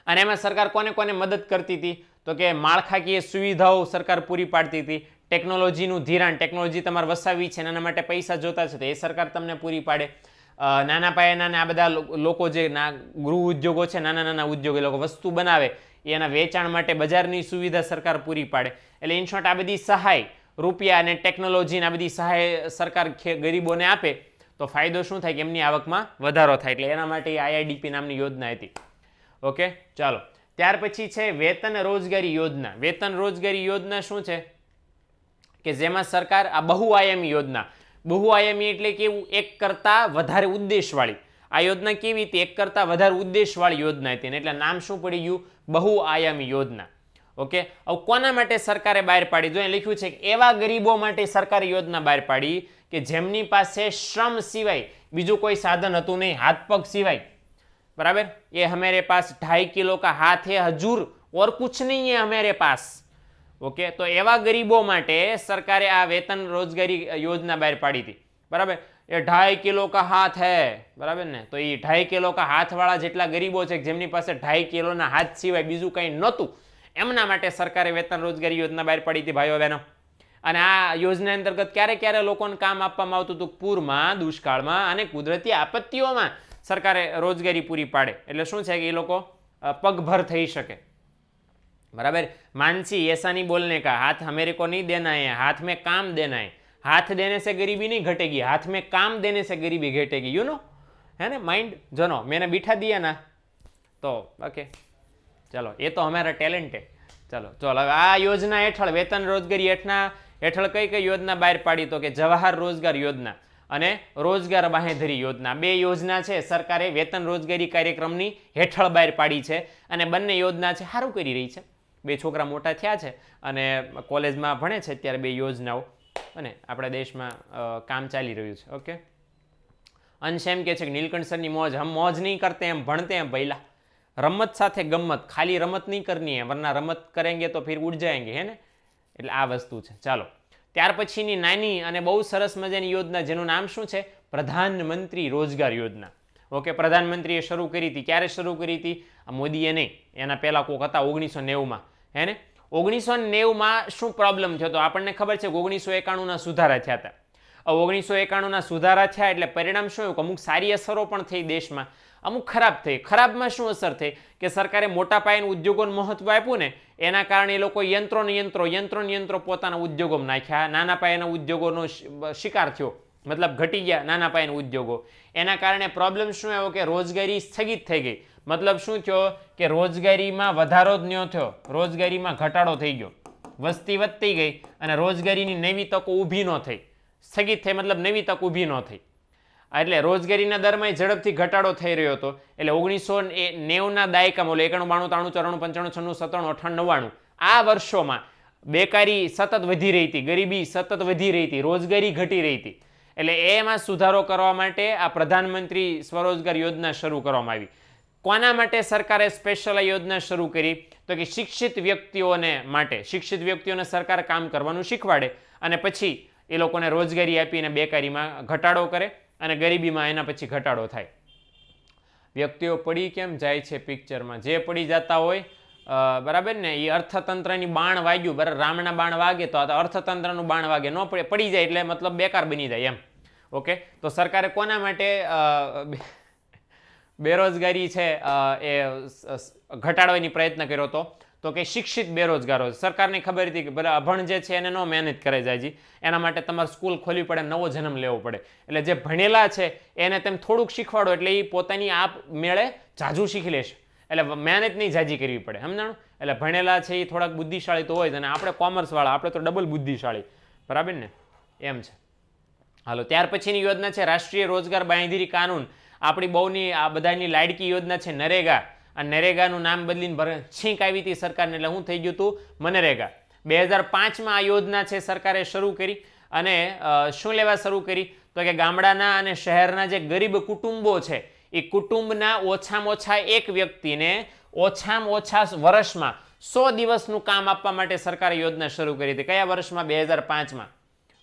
અને એમાં સરકાર કોને કોને મદદ કરતી હતી? તો કે માળખાકીય સુવિધાઓ સરકાર પૂરી પાડતી હતી. ટેકનોલોજીનું ધિરાણ, ટેકનોલોજી તમારે વસાવવી છે, એના માટે પૈસા જોતા છે તો એ સરકાર તમને પૂરી પાડે. નાના પાયાના આ બધા લોકો જે ગૃહ ઉદ્યોગો છે, નાના નાના ઉદ્યોગ, એ લોકો વસ્તુ બનાવે, એના વેચાણ માટે બજારની સુવિધા સરકાર પૂરી પાડે. એટલે ઇન શોર્ટ આ બધી સહાય, રૂપિયા અને ટેકનોલોજીને આ બધી સહાય સરકાર ગરીબોને આપે તો ફાયદો શું થાય? કે એમની આવકમાં વધારો થાય. એટલે એના માટે IRDP નામની યોજના હતી. ઓકે, ચાલો. ત્યાર પછી છે વેતન રોજગારી યોજના. વેતન રોજગારી યોજના શું છે? કે જેમાં સરકાર આ બહુઆયામી યોજના, બહુઆયામી એટલે કેવું, એક કરતાં વધારે ઉદ્દેશવાળી, આ યોજના કેવી હતી, એક કરતાં વધારે ઉદ્દેશવાળી યોજના હતી, એટલે નામ શું પડી ગયું, બહુઆયામી યોજના. ઓકે, હવે કોના માટે સરકારે બહાર પાડી, જો અહીં લખ્યું છે કે એવા ગરીબો માટે સરકારે યોજના બહાર પાડી કે જેમની પાસે શ્રમ સિવાય બીજું કોઈ સાધન હતું નહીં, હાથ પગ સિવાય, बराबर, ये हमारे पास 2.5 किलो का हाथ है हजूर और कुछ नहीं है हमारे पास. ओके, तो एवा गरीबों माटे सरकारे आ वेतन रोजगारी योजना बहार पाड़ी थी. बराबर, ये 2.5 किलो का हाथ है, बराबर ने, तो ये 2.5 किलो का हाथ वाला जेटला गरीबो छे जेमनी पासे 2.5 किलो ना हाथ सिवाय बीजू कई नहोतुं एमना माटे सरकारे वेतन रोजगारी योजना बहार पाड़ी थी भाईओ बहनों. અને આ યોજના અંતર્ગત ક્યારે ક્યારે લોકોને કામ આપવામાં આવતું હતું, પૂરમાં, દુષ્કાળમાં અને કુદરતી આપત્તિઓમાં સરકારે રોજગારી પૂરી પાડે. એટલે શું છે કે એ લોકો પગભર થઈ શકે. बराबर, मानसी ऐसा नहीं बोलने का, हाथ हमेरे को नहीं देना है, हाथ में काम देना है. हाथ देने से गरीबी नहीं घटेगी, हाथ में काम देने से गरीबी घटेगी. यू नो, है ना, माइंड जो नो मैंने बिठा दिया ना, तो ओके चलो, ये तो हमारा टैलेंट है. चलो चलो, आ योजना हेठळ वेतन रोजगारी हेठळ कई कई योजना बहार पाड़ी, तो कि जवाहर रोजगार योजना અને રોજગાર બાંહેધરી યોજના, બે યોજના છે સરકારે વેતન રોજગારી કાર્યક્રમની હેઠળ બહાર પાડી છે. અને બંને યોજના છે સારું કરી રહી છે. બે છોકરા મોટા થયા છે અને કોલેજમાં ભણે છે અત્યારે બે યોજનાઓ, અને આપણા દેશમાં કામ ચાલી રહ્યું છે. ઓકે, અંશ એમ કે છે કે નીલકંઠ સરની મોજ, હમ મોજ નહીં કરતે એમ ભણતે એમ પહેલા, રમત સાથે ગમત, ખાલી રમત નહીં કરની है, वरना रमत करेंगे तो फिर उड़ जाएंगे, है ने. એટલે આ વસ્તુ છે. ચાલો, ત્યાર પછીની નાની અને બહુ સરસ મજાની યોજના જેનું નામ શું છે, પ્રધાનમંત્રી રોજગાર યોજના. ઓકે, પ્રધાનમંત્રીએ શરૂ કરી હતી. ક્યારે શરૂ કરી હતી? આ મોદીએ નહીં, એના પહેલા કોક હતા 1990માં, હે ને. 1990માં શું પ્રોબ્લેમ થયો હતો આપણને ખબર છે કે 1991ના સુધારા થયા હતા. 1991ના સુધારા થયા એટલે પરિણામ શું આવ્યું કે અમુક સારી અસરો પણ થઈ દેશમાં, અમુક ખરાબ થઈ. ખરાબમાં શું અસર થઈ કે સરકારે મોટા પાયાના ઉદ્યોગોને મહત્વ આપ્યું ને, એના કારણે એ લોકો યંત્રો પોતાના ઉદ્યોગોમાં નાખ્યા, નાના પાયાના ઉદ્યોગોનો શિકાર થયો, મતલબ ઘટી ગયા નાના પાયાના ઉદ્યોગો. એના કારણે પ્રોબ્લેમ શું આવ્યો કે રોજગારી સ્થગિત થઈ ગઈ. મતલબ શું થયો કે રોજગારીમાં વધારો જ ન થયો, રોજગારીમાં ઘટાડો થઈ ગયો, વસ્તી વધતી ગઈ અને રોજગારીની નવી તકો ઊભી ન થઈ. સ્થગિત થઈ મતલબ નવી તક ઊભી ન થઈ. એટલે રોજગારીના દરમાં ઝડપથી ઘટાડો થઈ રહ્યો હતો. એટલે 1990ના દાયકામાં, 91, 92, 93, 94, 95, 96, 97, 98 આ વર્ષોમાં બેકારી સતત વધી રહી હતી, ગરીબી સતત વધી રહી હતી, રોજગારી ઘટી રહી હતી. એટલે એમાં સુધારો કરવા માટે આ પ્રધાનમંત્રી સ્વરોજગાર યોજના શરૂ કરવામાં આવી. કોના માટે સરકારે સ્પેશિયલ આ યોજના શરૂ કરી? તો કે શિક્ષિત વ્યક્તિઓને માટે. શિક્ષિત વ્યક્તિઓને સરકાર કામ કરવાનું શીખવાડે અને પછી એ લોકોને રોજગારી આપીને બેકારીમાં ઘટાડો કરે અને ગરીબીમાં એના પછી ઘટાડો થાય. વ્યક્તિઓ પડી કેમ જાય છે પિક્ચરમાં? જે પડી જતા હોય, બરાબર ને, એ અર્થતંત્રની બાણ વાગ્યું, બરાબર, રામના બાણ વાગે તો અર્થતંત્રનું બાણ વાગે, ન પડે પડી જાય એટલે મતલબ બેકાર બની જાય એમ. ઓકે, તો સરકારે કોના માટે બેરોજગારી છે એ ઘટાડવાની પ્રયત્ન કર્યો હતો? તો કે શિક્ષિત બેરોજગારો. સરકારને ખબર હતી કે ભલે અભણ જે છે એને ન મહેનત કરે જાય, એના માટે તમારે સ્કૂલ ખોલવી પડે, નવો જન્મ લેવો પડે. એટલે જે ભણેલા છે એને તેમ થોડુંક શીખવાડો એટલે એ પોતાની આપ મેળે જાજુ શીખી લેશે. એટલે મહેનત નહીં જાજી કરવી પડે, સમજાણું? એટલે ભણેલા છે એ થોડાક બુદ્ધિશાળી તો હોય જ, અને આપણે કોમર્સવાળા આપણે તો ડબલ બુદ્ધિશાળી, બરાબર ને, એમ છે. હાલો, ત્યાર પછીની યોજના છે રાષ્ટ્રીય રોજગાર બાંહેધરી કાનૂન. આપણી બહુની આ બધાની લાડકી યોજના છે નરેગા. આ નરેગાનું નામ બદલીને છીંક આવી હતી સરકારને, એટલે શું થઈ ગયું હતું? મનરેગા. 2005માં આ યોજના છે સરકારે શરૂ કરી. અને શું લેવા શરૂ કરી? તો કે ગામડાના અને શહેરના જે ગરીબ કુટુંબો છે એ કુટુંબના ઓછામાં ઓછા એક વ્યક્તિને ઓછામાં ઓછા વર્ષમાં 100 દિવસનું કામ આપવા માટે સરકારે યોજના શરૂ કરી હતી. કયા વર્ષમાં? 2005માં.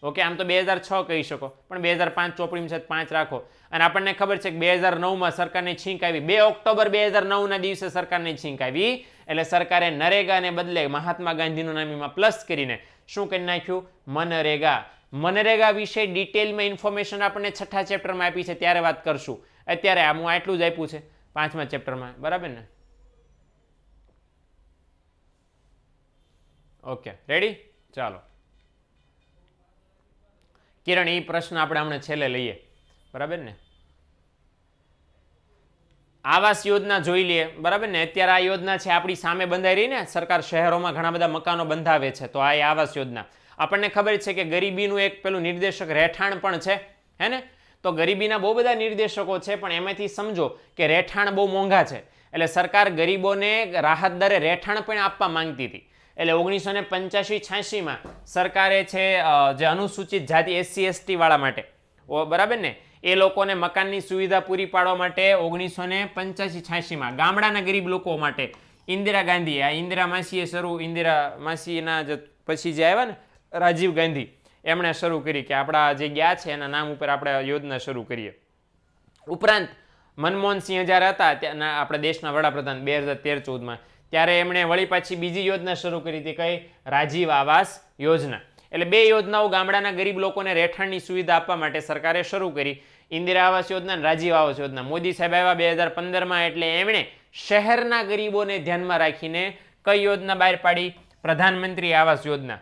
ઓકે, આમ તો 2006 કહી શકો, પણ 2005 ચોપડીમાં છે 5 રાખો. અને આપણને ખબર છે કે 2009માં સરકારને છીંક આવી. 2 ઓક્ટોબર 2009ના દિવસે સરકારને છીંક આવી. એટલે સરકારે નરેગાને બદલે મહાત્મા ગાંધીનું નામ એમાં પ્લસ કરીને શું કરી નાખ્યું? મનરેગા. મનરેગા વિશે ડિટેલમાં ઇન્ફોર્મેશન આપણને 6થા ચેપ્ટરમાં આપી છે, ત્યારે વાત કરશું. અત્યારે હું આટલું જ આપ્યું છે 5મા ચેપ્ટરમાં, બરાબર ને? Okay, ready? ચાલો કિરણ, એ પ્રશ્ન આપણે હમણાં છેલ્લે લઈએ, બરાબર ને? આવાસ યોજના જોઈ લઈએ, બરાબર ને? અત્યારે આ યોજના છે આપણી સામે બંધાઈ રહી ને, સરકાર શહેરોમાં ઘણા બધા મકાનો બંધાવે છે, તો આ આવાસ યોજના. આપણને ખબર છે કે ગરીબીનું એક પેલું નિર્દેશક રહેઠાણ પણ છે, હે ને? તો ગરીબીના બહુ બધા નિર્દેશકો છે, પણ એમાંથી સમજો કે રહેઠાણ બહુ મોંઘા છે, એટલે સરકાર ગરીબોને રાહત દરે રહેઠાણ પણ આપવા માંગતી હતી. એટલે 1985-86માં સરકારે છે જે અનુસૂચિત જાતિ SC/ST વાળા માટે, બરાબર ને, એ લોકોને મકાનની સુવિધા પૂરી પાડવા માટે 1985-86માં ગામડાના ગરીબ લોકો માટે ઇન્દિરા ગાંધી, આ ઇન્દિરા માસીએ ઇન્દિરા માસીના પછી જે આવ્યા ને રાજીવ ગાંધી, એમણે શરૂ કરી કે આપણા જે ગયા છે એના નામ ઉપર આપણે યોજના શરૂ કરીએ. ઉપરાંત મનમોહનસિંહ જ્યારે હતા ત્યાંના આપણા દેશના વડાપ્રધાન 2013-14માં, ત્યારે એમણે વળી પાછી બીજી યોજના શરૂ કરી હતી, કઈ? રાજીવ આવાસ યોજના. એટલે બે યોજનાઓ ગામડાના ગરીબ લોકોને રહેઠાણની સુવિધા આપવા માટે સરકારે શરૂ કરી, ઇન્દિરા આવાસ યોજના અને રાજીવ આવાસ યોજના. મોદી સાહેબ આવ્યા 2015માં, એટલે એમણે શહેરના ગરીબોને ધ્યાનમાં રાખીને કઈ યોજના બહાર પાડી? પ્રધાનમંત્રી આવાસ યોજના.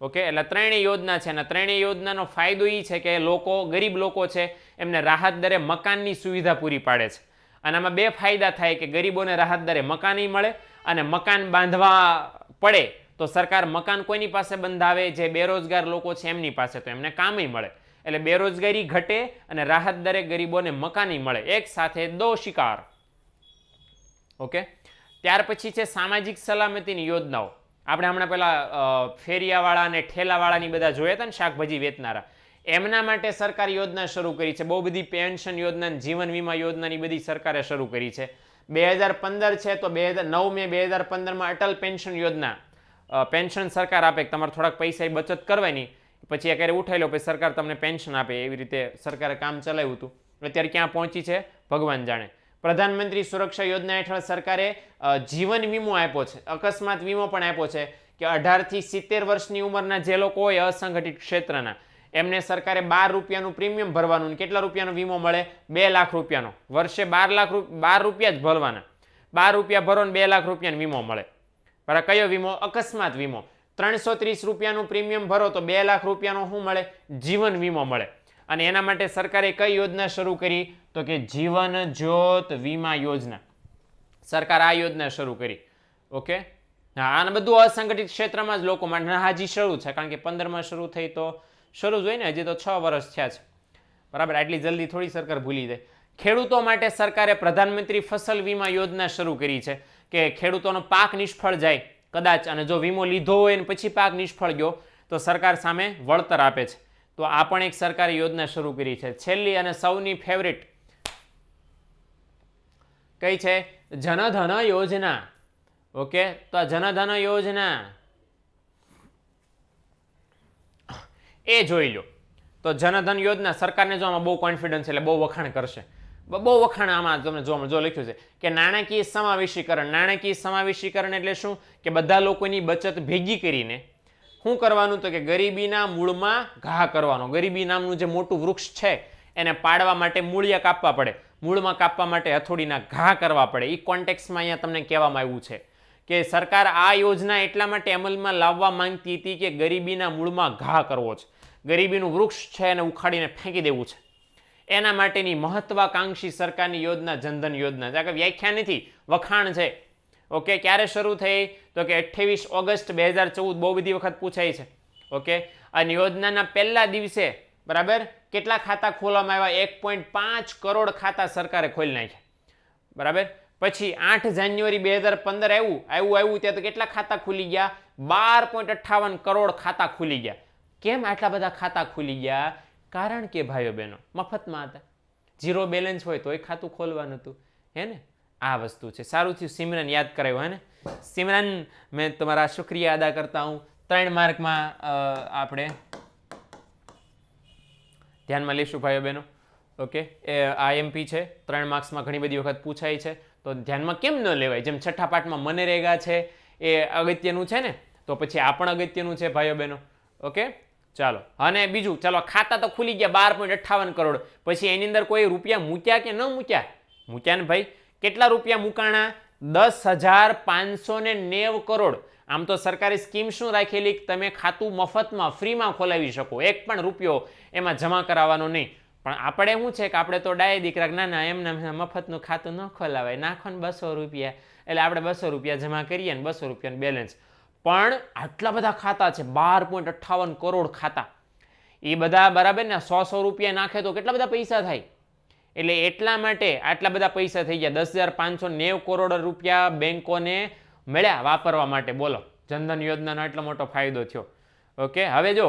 ઓકે, એટલે ત્રણેય યોજના છે, અને ત્રણેય યોજનાનો ફાયદો એ છે કે ગરીબ લોકો છે એમને રાહત દરે મકાનની સુવિધા પૂરી પાડે છે. અને આમાં બે ફાયદા થાય કે ગરીબોને રાહત દરે મકાન મળે, અને મકાન બાંધવા પડે તો સરકાર મકાન કોઈની પાસે બંધાવે? જે બેરોજગાર લોકો છે એમની પાસે, તો એમને કામ મળે. એટલે બેરોજગારી ઘટે અને રાહત દરે ગરીબોને મકાન મળે, એક સાથે દો શિકાર. ઓકે, ત્યાર પછી છે સામાજિક સલામતીની યોજનાઓ. આપણે હમણાં પેલા ફેરિયાવાળા અને ઠેલાવાળાની બધા જોયા હતા ને, શાકભાજી વેચનારા, એમના માટે સરકાર યોજના શરૂ કરી છે. બહુ બધી પેન્શન યોજના, જીવન વીમા યોજનાની બધી સરકારે શરૂ કરી છે. 2015 છે તો 9 મે 2015માં અટલ પેન્શન યોજના, પેન્શન સરકાર આપે, તમારે થોડાક પૈસા બચત કરવાની, પછી ક્યારે ઉઠાઈ લો પછી સરકાર તમને પેન્શન આપે, એવી રીતે સરકારે કામ ચલાવ્યું હતું. અત્યારે ક્યાં પહોંચી છે ભગવાન જાણે. પ્રધાનમંત્રી સુરક્ષા યોજના હેઠળ સરકારે જીવન વીમો આપ્યો છે, અકસ્માત વીમો પણ આપ્યો છે કે 18 થી 70 વર્ષની ઉંમરના જે લોકો હોય અસંગઠિત ક્ષેત્રના, એમને સરકારે 12 રૂપિયાનું પ્રીમિયમ ભરવાનું. કેટલા રૂપિયાનો વીમો મળે? 2 લાખ રૂપિયાનો. વર્ષે 12 રૂપિયા જ ભરવાના. 12 રૂપિયા ભરો ને 2 લાખ રૂપિયાનો વીમો મળે. બરાબર, કયો વીમો? અકસ્માત વીમો. 330 રૂપિયાનું પ્રીમિયમ ભરો તો 2 લાખ રૂપિયાનો શું મળે? જીવન વીમો મળે. અને એના માટે સરકારે કઈ યોજના શરૂ કરી? તો કે જીવન જ્યોત વીમા યોજના. સરકાર આ યોજના શરૂ કરી. ઓકે, હા, આને બધું અસંગઠિત ક્ષેત્રમાં જ લોકો માટે. હાજી શરૂ છે, કારણ કે 15માં શરૂ થઈ તો શરૂ જ હોય ને, હજી તો 6 વર્ષ થયા છે. બરાબર, આટલી જલ્દી થોડી સરકાર ભૂલી જાય. ખેડૂતો માટે સરકારે પ્રધાનમંત્રી ફસલ વીમા યોજના શરૂ કરી છે કે ખેડૂતોનો પાક નિષ્ફળ જાય કદાચ, અને જો વીમો લીધો હોય ને પછી પાક નિષ્ફળ ગયો તો સરકાર સામે વળતર આપે છે. તો આ પણ એક સરકારે યોજના શરૂ કરી છે. છેલ્લી અને સૌની ફેવરિટ કઈ છે? જનધન યોજના. ઓકે, તો આ જનધન યોજના એ જોઈ લો. તો જનધન યોજના સરકારને જો આમાં બહુ કોન્ફિડન્સ, એટલે બહુ વખાણ કરશે, બહુ વખાણ આમાં તમને જો લખ્યું છે કે નાણાકીય સમાવેશીકરણ. નાણાકીય સમાવેશીકરણ એટલે શું? કે બધા લોકોની બચત ભેગી કરીને શું કરવાનું? તો કે ગરીબીના મૂળમાં ઘા કરવાનો. ગરીબી નામનું જે મોટું વૃક્ષ છે એને પાડવા માટે મૂળિયા કાપવા પડે, મૂળમાં કાપવા માટે હથોડીના ઘા કરવા પડે. એ કોન્ટેક્સમાં અહીંયા તમને કહેવામાં આવ્યું છે કે સરકાર આ યોજના એટલા માટે અમલમાં લાવવા માંગતી હતી કે ગરીબીના મૂળમાં ઘા કરવો છે, ગરીબીનું વૃક્ષ છે એને ઉખાડીને ફેંકી દેવું છે. એના માટેની મહત્વાકાંક્ષી સરકારની યોજના જનધન યોજના. વ્યાખ્યા નથી, વખાણ છે. ઓકે, ક્યારે શરૂ થઈ? તો કે 28 ઓગસ્ટ 2014. બહુ બધી વખત પૂછાય છે. ઓકે, અને યોજનાના પહેલા દિવસે બરાબર કેટલા ખાતા ખોલવામાં આવ્યા? 1.5 કરોડ ખાતા સરકારે ખોલી નાખ્યા. બરાબર, પછી 8 જાન્યુઆરી 2015 આવ્યું ત્યાં તો કેટલા ખાતા ખુલી ગયા? 12.58 કરોડ ખાતા ખુલી ગયા. કેમ આટલા બધા ખાતા ખુલી ગયા? કારણ કે ભાઈઓ બહેનો મફતમાં હતા, ઝીરો બેલેન્સ હોય તોય ખાતું ખોલવાનું હતું, હે ને? આ વસ્તુ છે. સારું થયું સિમરન યાદ કરાવ્યો, હે ને? સિમરન, મેં તમારા શુક્રિયા અદા કરતા હું. 3 માર્કમાં આપણે ધ્યાનમાં લઈશું ભાઈઓ બહેનો. ઓકે, એ IMP છે, 3 માર્ક્સમાં ઘણી બધી વખત પૂછાય છે, તો ધ્યાનમાં કેમ ન લેવાય? જેમ છઠ્ઠા પાઠમાં મનરેગા છે એ અગત્યનું છે ને, તો પછી આ પણ અગત્યનું છે ભાઈઓ બહેનો. ઓકે, ચાલો. અને બીજું, ચાલો ખાતા તો ખુલી ગયા 12.58 કરોડ. પછી એની અંદર કોઈ રૂપિયા મૂક્યા કે ન મૂક્યા? મૂક્યા ને ભાઈ. કેટલા રૂપિયા મુકાણા? 10,590 કરોડ. આમ તો સરકારી સ્કીમ શું રાખેલી? તમે ખાતું મફતમાં ફ્રીમાં ખોલાવી શકો, એક પણ રૂપિયો એમાં જમા કરાવવાનો નહીં. પણ આપણે શું છે કે આપણે તો ડાય દીકરા, ના ના એમને મફતનું ખાતું ન ખોલાવાય, નાખો ને 200 રૂપિયા, એટલે આપણે 200 રૂપિયા જમા કરીએ ને 200 રૂપિયાનું બેલેન્સ. પણ આટલા બધા ખાતા છે, 12.58 કરોડ ખાતા. એ બધા બરાબર ને 100 રૂપિયા નાખે તો કેટલા બધા પૈસા થાય. એટલે એટલા માટે આટલા બધા પૈસા થઈ ગયા. 10,590 કરોડ રૂપિયા બેંકોને મળ્યા વાપરવા માટે. બોલો, જનધન યોજનાનો એટલો મોટો ફાયદો થયો. ઓકે, હવે જો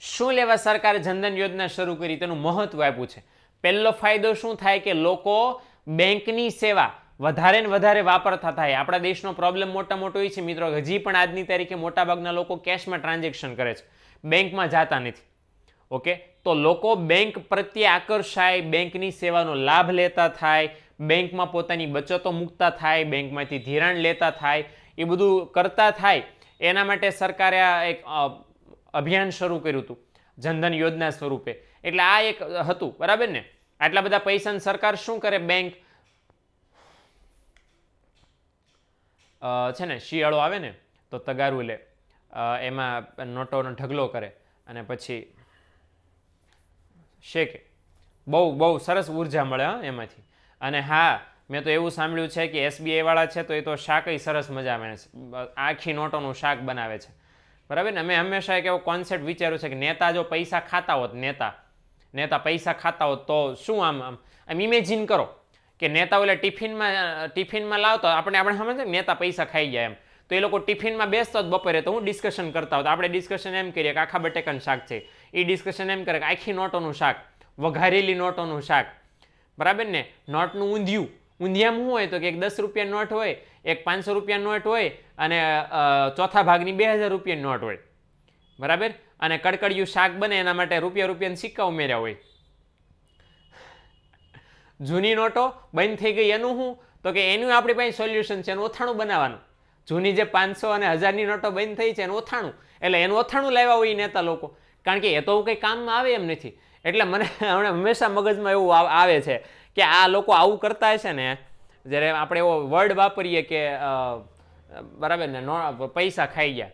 શું લેવા સરકારે જનધન યોજના શરૂ કરી તેનું મહત્વ આપ્યું છે. પહેલો ફાયદો શું થાય કે લોકો બેંકની સેવા વધારે ને વધારે વાપરતા થાય. આપણા દેશનો પ્રોબ્લેમ મોટો એ છે મિત્રો, હજી પણ આજની તારીખે મોટાભાગના લોકો કેશમાં ટ્રાન્ઝેક્શન કરે છે, બેંકમાં જતા નથી. ઓકે, તો લોકો બેંક પ્રત્યે આકર્ષાય, બેંકની સેવાનો લાભ લેતા થાય, બેંકમાં પોતાની બચતો મૂકતા થાય, બેંકમાંથી ધિરાણ લેતા થાય, એ બધું કરતા થાય. એના માટે સરકારે આ એક અભિયાન શરૂ કર્યું હતું જનધન યોજના સ્વરૂપે. એટલે આ એક હતું, બરાબર ને. આટલા બધા પૈસાને સરકાર શું કરે, બેંક છે ને શિયાળો આવે ને તો તગારું લે, એમાં નોટોનો ઢગલો કરે અને પછી શેકે. બહુ સરસ ઉર્જા મળે હા એમાંથી. અને હા, મેં તો એવું સાંભળ્યું છે કે SBI વાળા છે તો એ તો શાકય સરસ મજા આવે છે, આખી નોટોનું શાક બનાવે છે, બરાબર ને. મેં હંમેશા એક એવો કોન્સેપ્ટ વિચાર્યો છે કે નેતા જો પૈસા ખાતા હોત, નેતા પૈસા ખાતા હોત તો શું આમ ઇમેજિન કરો કે નેતા ઓલા ટિફિનમાં લાવતો, આપણે સમજે નેતા પૈસા ખાઈ ગયા એમ, તો એ લોકો ટિફિનમાં બેસતો જ બપોરે તો હું ડિસ્કશન કરતા હોત. આપણે ડિસ્કશન એમ કરીએ કે આખા બટેકાનું શાક છે, એ ડિસ્કશન એમ કરે કે આખી નોટોનું શાક, વઘારેલી નોટોનું શાક, બરાબર ને. નોટનું ઊંધિયામાં શું હોય તો કે એક 10 રૂપિયા નોટ હોય, એક 500 રૂપિયા નોટ હોય અને ચોથા ભાગની 2000 રૂપિયાની નોટ હોય, બરાબર. અને કડકડિયું શાક બને એના માટે રૂપિયાના સિક્કા ઉમેર્યા હોય. જૂની નોટો બંધ થઈ ગઈ એનું શું તો કે એનું આપણી પાસે સોલ્યુશન છે, એનું ઓથાણું બનાવવાનું. જૂની જે 500 અને 1000ની નોટો બંધ થઈ છે એનું ઓથાણું, એટલે એનું ઓથાણું લાવ્યા હોય નેતા લોકો, કારણ કે એ તો કંઈ કામમાં આવે એમ નથી. એટલે મને હંમેશા મગજમાં એવું આવે છે કે આ લોકો આવું કરતા હશે ને, જ્યારે આપણે એવો વર્ડ વાપરીએ કે બરાબર ને પૈસા ખાઈ ગયા,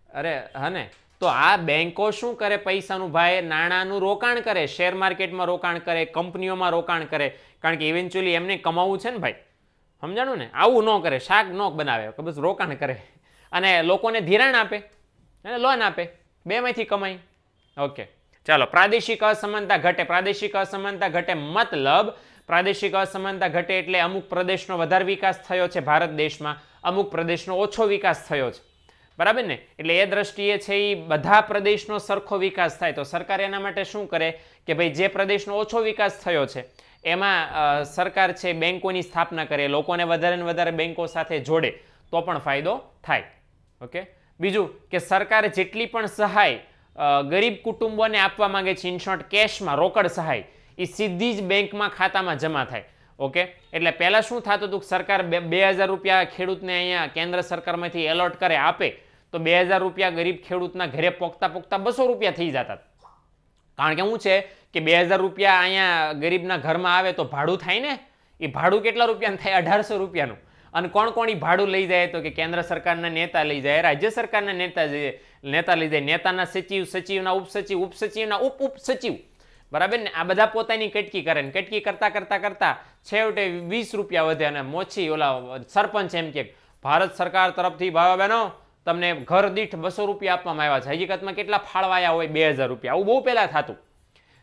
અરે હને, તો આ બેંકો શું કરે, પૈસાનું ભાઈ નાણાંનું રોકાણ કરે, શેર માર્કેટમાં રોકાણ કરે, કંપનીઓમાં રોકાણ કરે, કારણ કે ઇવેન્ચ્યુઅલી એમને કમાવું છે ને ભાઈ, સમજાણું ને. આવું ન કરે, શાક ન બનાવે, બસ રોકાણ કરે અને લોકોને ધિરાણ આપે અને લોન આપે, બેમાંથી કમાઈ. ઓકે, ચાલો. પ્રાદેશિક અસમાનતા ઘટે. પ્રાદેશિક અસમાનતા ઘટે મતલબ પ્રાદેશિક અસમાનતા ઘટે એટલે અમુક પ્રદેશનો વધારે વિકાસ થયો છે ભારત દેશમાં, અમુક પ્રદેશનો ઓછો વિકાસ થયો છે, બરાબર ને. એટલે એ દ્રષ્ટિએ છે એ બધા પ્રદેશનો સરખો વિકાસ થાય. તો સરકાર એના માટે શું કરે કે ભાઈ જે પ્રદેશનો ઓછો વિકાસ થયો છે એમાં સરકાર છે બેંકોની સ્થાપના કરે, લોકોને વધારે ને વધારે બેંકો સાથે જોડે તો પણ ફાયદો થાય. ઓકે, બીજું કે સરકાર જેટલી પણ સહાય ગરીબ કુટુંબોને આપવા માંગે છે, ઇન શોર્ટ કેશમાં રોકડ સહાય, એ સીધી જ બેંકમાં ખાતામાં જમા થાય. ઓકે, એટલે પહેલાં શું થતું હતું, સરકાર 2000 રૂપિયા ખેડૂતને અહીંયા કેન્દ્ર સરકારમાંથી એલોટ કરે, આપે, તો 2000 રૂપિયા ગરીબ ખેડૂતના ઘરે પોગતા 200 રૂપિયા થઈ જતા. કારણ કે શું છે કે 2000 રૂપિયા અહીંયા ગરીબના ઘરમાં આવે તો ભાડું થાય ને, એ ભાડું કેટલા રૂપિયાનું થાય, 1800 રૂપિયાનું. અને કોણ કોણ એ ભાડું લઈ જાય તો કે કેન્દ્ર સરકારના નેતા લઈ જાય, રાજ્ય સરકારના નેતા લઈ જાય, નેતાના સચિવ, સચિવના ઉપસચિવ, ઉપસચિવના ઉપસચિવ, બરાબર ને. આ બધા પોતાની કટકી કરે ને કટકી કરતા છેવટે 20 રૂપિયા વધે અને મોછી ઓલા સરપંચ એમ કે ભારત સરકાર તરફથી ભાઈ બહેનો તમને ઘર દીઠ 200 રૂપિયા આપવામાં આવ્યા છે. હકીકતમાં કેટલા ફાળવાયા હોય, 2000 રૂપિયા. આવું બહુ પહેલા થતું.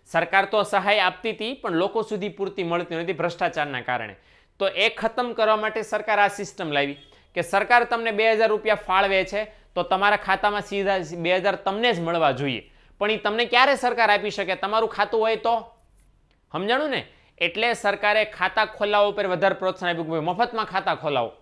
સરકાર તો સહાય આપતી હતી પણ લોકો સુધી પૂરતી મળતી નથી ભ્રષ્ટાચારના કારણે. તો એ ખતમ કરવા માટે સરકાર આ સિસ્ટમ લાવી કે સરકાર તમને 2000 રૂપિયા ફાળવે છે તો તમારા ખાતામાં સીધા 2000 તમને જ મળવા જોઈએ. પણ એ તમને ક્યારે સરકાર આપી શકે, તમારું ખાતું હોય તો, સમજાણું ને. એટલે સરકારે ખાતા ખોલાવવા ઉપર વધારે પ્રોત્સાહન આપ્યું, મફતમાં ખાતા ખોલાવો.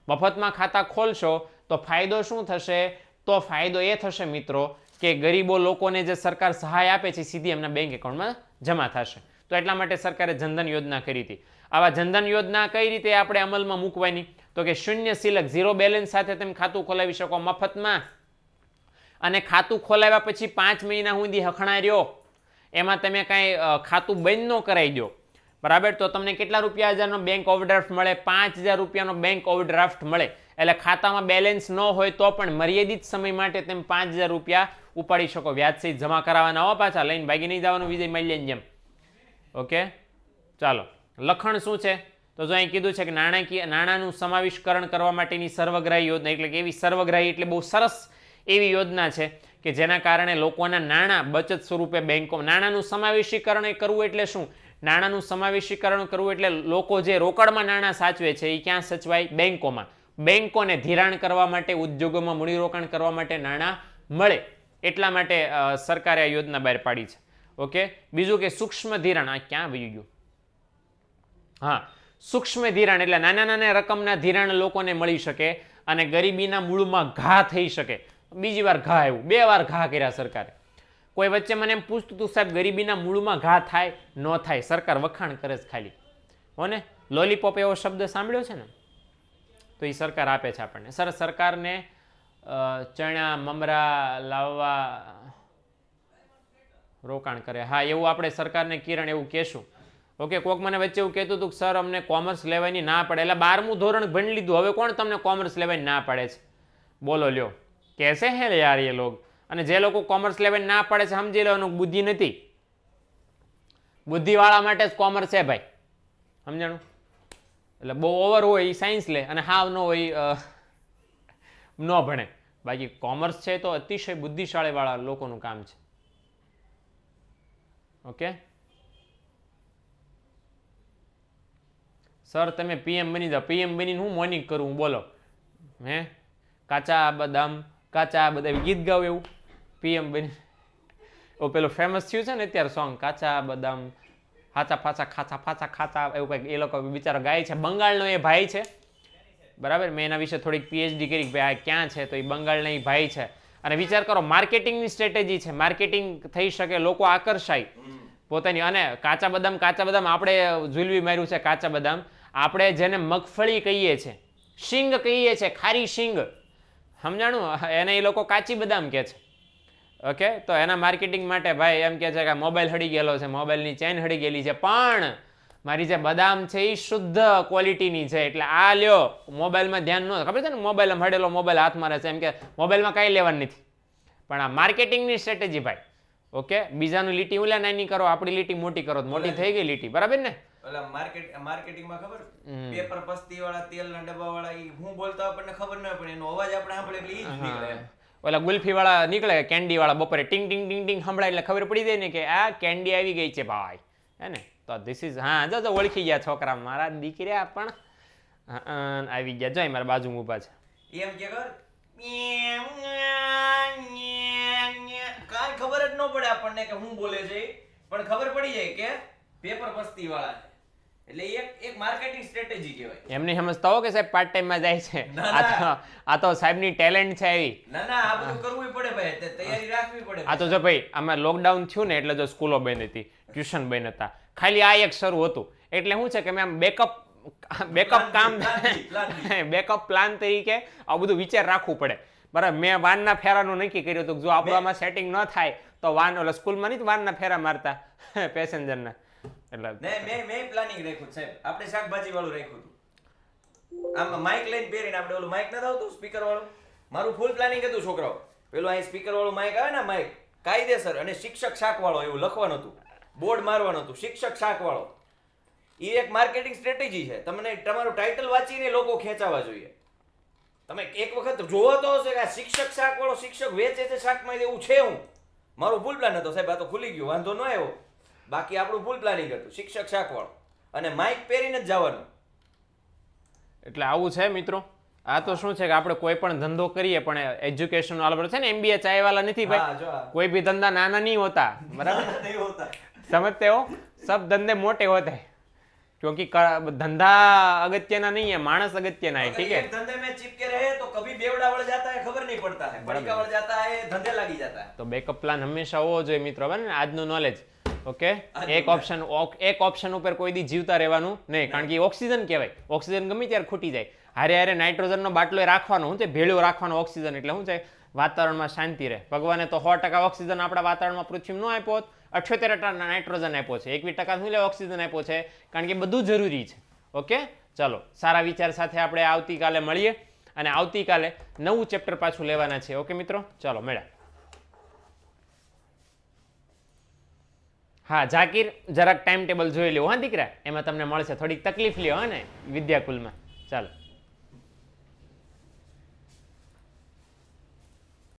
મફતમાં ખાતા ખોલશો તો ફાયદો શું થશે, તો ફાયદો એ થશે મિત્રો કે ગરીબો લોકોને જે સરકાર સહાય આપે છે સીધી એમના બેંક એકાઉન્ટમાં જમા થશે. તો એટલા માટે સરકારે જનધન યોજના કરી હતી. આવા જનધન યોજના કઈ રીતે આપણે અમલમાં મૂકવાની, તો કે શૂન્ય સિલક 0 બેલેન્સ સાથે તમે ખાતું ખોલાવી શકો મફતમાં. અને ખાતું ખોલાવ્યા પછી 5 મહિના સુધી હખણાઈ રહ્યો, એમાં તમે કાંઈ ખાતું બંધ ન કરાવી દો, બરાબર, તો તમને કેટલા રૂપિયા હજારનો બેંક ઓવરડ્રાફ્ટ મળે, 5000 રૂપિયાનો બેંક ઓવરડ્રાફ્ટ મળે. એટલે ખાતામાં બેલેન્સ ન હોય તો પણ મર્યાદિત સમય માટે તમે 5000 રૂપિયા ઉપાડી શકો, વ્યાજ સહિત જમા કરાવવાના હો, પાછા લઈને ભાગી નહીં જવાનું વિજય માલ્યાની જેમ. ઓકે, ચાલો. લખણ શું છે, તો જો અહીં કીધું છે કે નાણાંનું સમાવિષ્કરણ કરવા માટેની સર્વગ્રાહી યોજના, એટલે કે એવી સર્વગ્રાહી એટલે બહુ સરસ એવી યોજના છે કે જેના કારણે લોકોના નાણાં બચત સ્વરૂપે બેંકો, નાણાંનું સમાવેશીકરણ એ કરવું એટલે શું? નાણાંનું સમાવેશીકરણ કરવું એટલે લોકો જે રોકડમાં નાણાં સાચવે છે એ ક્યાં સચવાય? બેંકોમાં. બેંકોને ધિરાણ કરવા માટે, ઉદ્યોગોમાં મૂડીરોકાણ કરવા માટે નાણાં મળે, એટલા માટે સરકારે આ યોજના બહાર પાડી છે. ઓકે, બીજું કે સૂક્ષ્મ ધિરાણ, આ ક્યાં વયું ગયું? હા, સૂક્ષ્મ ધિરાણ એટલે નાના નાના રકમના ધિરાણ લોકોને મળી શકે અને ગરીબીના મૂળમાં ઘા થઈ શકે. બીજી વાર ઘા આવ્યું, 2 વાર ઘા કર્યા સરકારે. કોઈ વચ્ચે મને એમ પૂછતું હતું, સાહેબ ગરીબીના મૂળમાં ઘા થાય ન થાય? સરકાર વખાણ કરે છે ખાલી, હો ને. લોલીપોપ એવો શબ્દ સાંભળ્યો છે ને, તો એ સરકાર આપે છે આપણને. સરકારને ચણા મમરા લાવવા રોકાણ કરે. હા, એવું આપણે સરકારને કિરણ એવું કહેશું. ઓકે, કોક મને વચ્ચે એવું કહેતું હતું કે સર અમને કોમર્સ લેવાની ના પડે, એટલે 12મું ધોરણ ભણી લીધું, હવે કોણ તમને કોમર્સ લેવાની ના પાડે છે? બોલો લ્યો, कैसे हैं यार ये लोग? અને જે લોકો કોમર્સ લેવાની ના પાડે છે સમજી લેવાનું બુદ્ધિ નથી, બુદ્ધિવાળા માટે જ કોમર્સ છે ભાઈ, સમજાણું? એટલે બહુ ઓવર હોય એ સાયન્સ લે અને હાવ ન હોય ન ભણે. બાકી કોમર્સ છે તો અતિશય બુદ્ધિશાળીવાળા લોકોનું કામ છે. ઓકે સર તમે પીએમ બની જાઓ. પીએમ બનીને હું મોર્નિંગ કરું બોલો? હે કાચા બદામ ગીત ગાવ એવું પીએમ બની? ઓ પેલું ફેમસ થયું છે ને અત્યારે સોંગ, કાચા બદામ હાચા ફાચા ખાચા ફાચા ખાચા, એવું કંઈક એ લોકો બિચારો ગાય છે. બંગાળનો એ ભાઈ છે, બરાબર. મેં એના વિશે થોડીક પીએચડી કરી, ભાઈ આ ક્યાં છે, તો એ બંગાળના એ ભાઈ છે. અને વિચાર કરો, માર્કેટિંગની સ્ટ્રેટેજી છે, માર્કેટિંગ થઈ શકે, લોકો આકર્ષાય પોતાની. અને કાચા બદામ આપણે ઝૂલવી માર્યું છે. કાચા બદામ આપણે જેને મગફળી કહીએ છીએ, શીંગ કહીએ છીએ, ખારી શીંગ, સમજાણું? એને એ લોકો કાચી બદામ કહે છે. ઓકે, તો એના માર્કેટિંગ માટે ભાઈ એમ કહે છે કે મોબાઈલ હળી ગયેલો છે, મોબાઈલની ચેન હળી ગયેલી છે, પણ મારી જે બદામ છે એ શુદ્ધ ક્વોલિટીની છે, એટલે આ લ્યો. મોબાઈલમાં ધ્યાન ન, ખબર છે ને, મોબાઈલ હળેલો મોબાઈલ હાથ મારે છે, એમ કે મોબાઈલમાં કાંઈ લેવાનું નથી. પણ આ માર્કેટિંગની સ્ટ્રેટેજી ભાઈ. ઓકે, બીજાનું લીટી ઉલા નાની કરો, આપણી લીટી મોટી કરો, મોટી થઈ ગઈ લીટી, બરાબર ને? ઓલા માર્કેટિંગમાં ખબર પેપર પસ્તી વાળા, તેલના ડબ્બા વાળા, ઈ હું બોલતા આપણને ખબર ન પડે, એનો અવાજ આપણે સાંભળે એટલે ઈ જ નીકળે. ઓલા ગુલ્ફી વાળા નીકળે, કેન્ડી વાળા, બપોરે ટિંગ ટિંગ ટિંગ ટિંગ સંભળાય એટલે ખબર પડી જાય ને કે આ કેન્ડી આવી ગઈ છે ભાઈ, હે ને? તો ધીસ ઇઝ, હા જો ઓળખી ગયા છોકરા, મારા દીકરા પણ આવી ગયા. જો મારા બાજુમાં ઊભા છે. એમ કે કર કાંઈ ખબર જ ન પડે આપણને કે હું બોલે છે, પણ ખબર પડી જાય કે પેપર પસ્તી વાળા છે. એટલે એક માર્કેટિંગ સ્ટ્રેટેજી કહેવાય. એમને સમજતા હો કે સાહેબ પાર્ટ ટાઈમ માં જાય છે, આ તો સાહેબની ટેલેન્ટ છે એવી. ના આ બધું કરવું પડે ભાઈ, તૈયારી રાખવી પડે. આ તો જો ભાઈ આમાં લોકડાઉન થયું ને એટલે જો સ્કૂલો બંધ હતી, ટ્યુશન બંધ હતા, ખાલી આ એક શરૂ હતું, એટલે શું છે કે મેં આમ બેકઅપ પ્લાન તરીકે આ બધું વિચાર રાખવું પડે, બરાબર. મેં વાનના ફેરાનું નક્કી કર્યું હતું, જો આપણું આમાં સેટિંગ ન થાય તો વાન, ઓલા સ્કૂલમાં નહીં વાનના ફેરા મારતા પેસેન્જરના, એટલે મેં પ્લાનિંગ રાખ્યું સાહેબ. આપણે શાકભાજી વાળું રાખ્યું હતું, આમ માઇક લઈને પહેરીને, આપણે ઓલું માઇક નથી આવતું સ્પીકર વાળું, મારું ફૂલ પ્લાનિંગ હતું છોકરાઓ. પેલું અહીં સ્પીકર વાળું માઇક આવે ને, માઇક કાયદેસર, અને શિક્ષક શાક વાળો એવું લખવાનું હતું, બોર્ડ મારવાનું હતું, શિક્ષક શાક વાળો. એ એક માર્કેટિંગ સ્ટ્રેટેજી છે. તમને તમારું ટાઇટલ વાંચીને લોકો ખેંચાવા જોઈએ. તમે એક વખત જોવો તો હશે કે આ શિક્ષક શાક વાળો, શિક્ષક વેચે છે શાકમાં, એવું છે. હું મારું ફૂલ પ્લાન હતો સાહેબ, આ તો ખુલી ગયું, વાંધો ન આવ્યો. બાકી આપણું ફૂલ પ્લાનિંગ હતું શિક્ષક શાક વાળો, અને માઇક પહેરીને જ જવાનું. એટલે આવું છે મિત્રો. આ તો શું છે કે આપણે કોઈ પણ ધંધો કરીએ પણ એજ્યુકેશન વાળા છે ને, MBA ચાય વાળા નથી ભાઈ, કોઈ भी धंधा नाना नहीं होता, बराबर? समझते हो, सब धंधे मोटे होते हैं, क्योंकि धंधा अगत्यना नहीं है, मानस अगत्यना है. ठीक है, धंधे में चिपके रहे तो कभी बेवड़ा बढ़ जाता है, खबर नहीं पड़ता है, बड़का बढ़ जाता है, धंधे लागी जाता है. तो बैकअप प्लान हमेशा હોવો જોઈએ મિત્રો, બરાબર ને? આજનું નોલેજ. ઓકે, એક ઓપ્શન ઉપર કોઈ દી જીવતા રહેવાનું નહીં, કારણ કે ઓક્સિજન કહેવાય. ઓક્સિજન ગમે ત્યારે ખૂટી જાય. હારે નાઇટ્રોજનનો બાટલો રાખવાનો, હું તે ભેળ્યો રાખવાનો ઓક્સિજન, એટલે શું છે વાતાવરણમાં શાંતિ રહે. ભગવાને તો 100% ઓક્સિજન આપણા વાતાવરણમાં પૃથ્વીમાં ન આપ્યો, 78% નાઇટ્રોજન આપ્યો છે, 21% શું લે ઓક્સિજન આપ્યો છે, કારણ કે બધું જરૂરી છે. ઓકે, ચલો સારા વિચાર સાથે આપણે આવતીકાલે મળીએ, અને આવતીકાલે નવું ચેપ્ટર પાછું લેવાના છે. ઓકે મિત્રો, ચલો મળ્યા. હા ઝાકીર જરાક ટાઈમ ટેબલ જોઈ લ્યો હા દીકરા, એમાં તમને મળશે. થોડીક તકલીફ લ્યો હા ને વિદ્યાકુલમાં. ચાલો.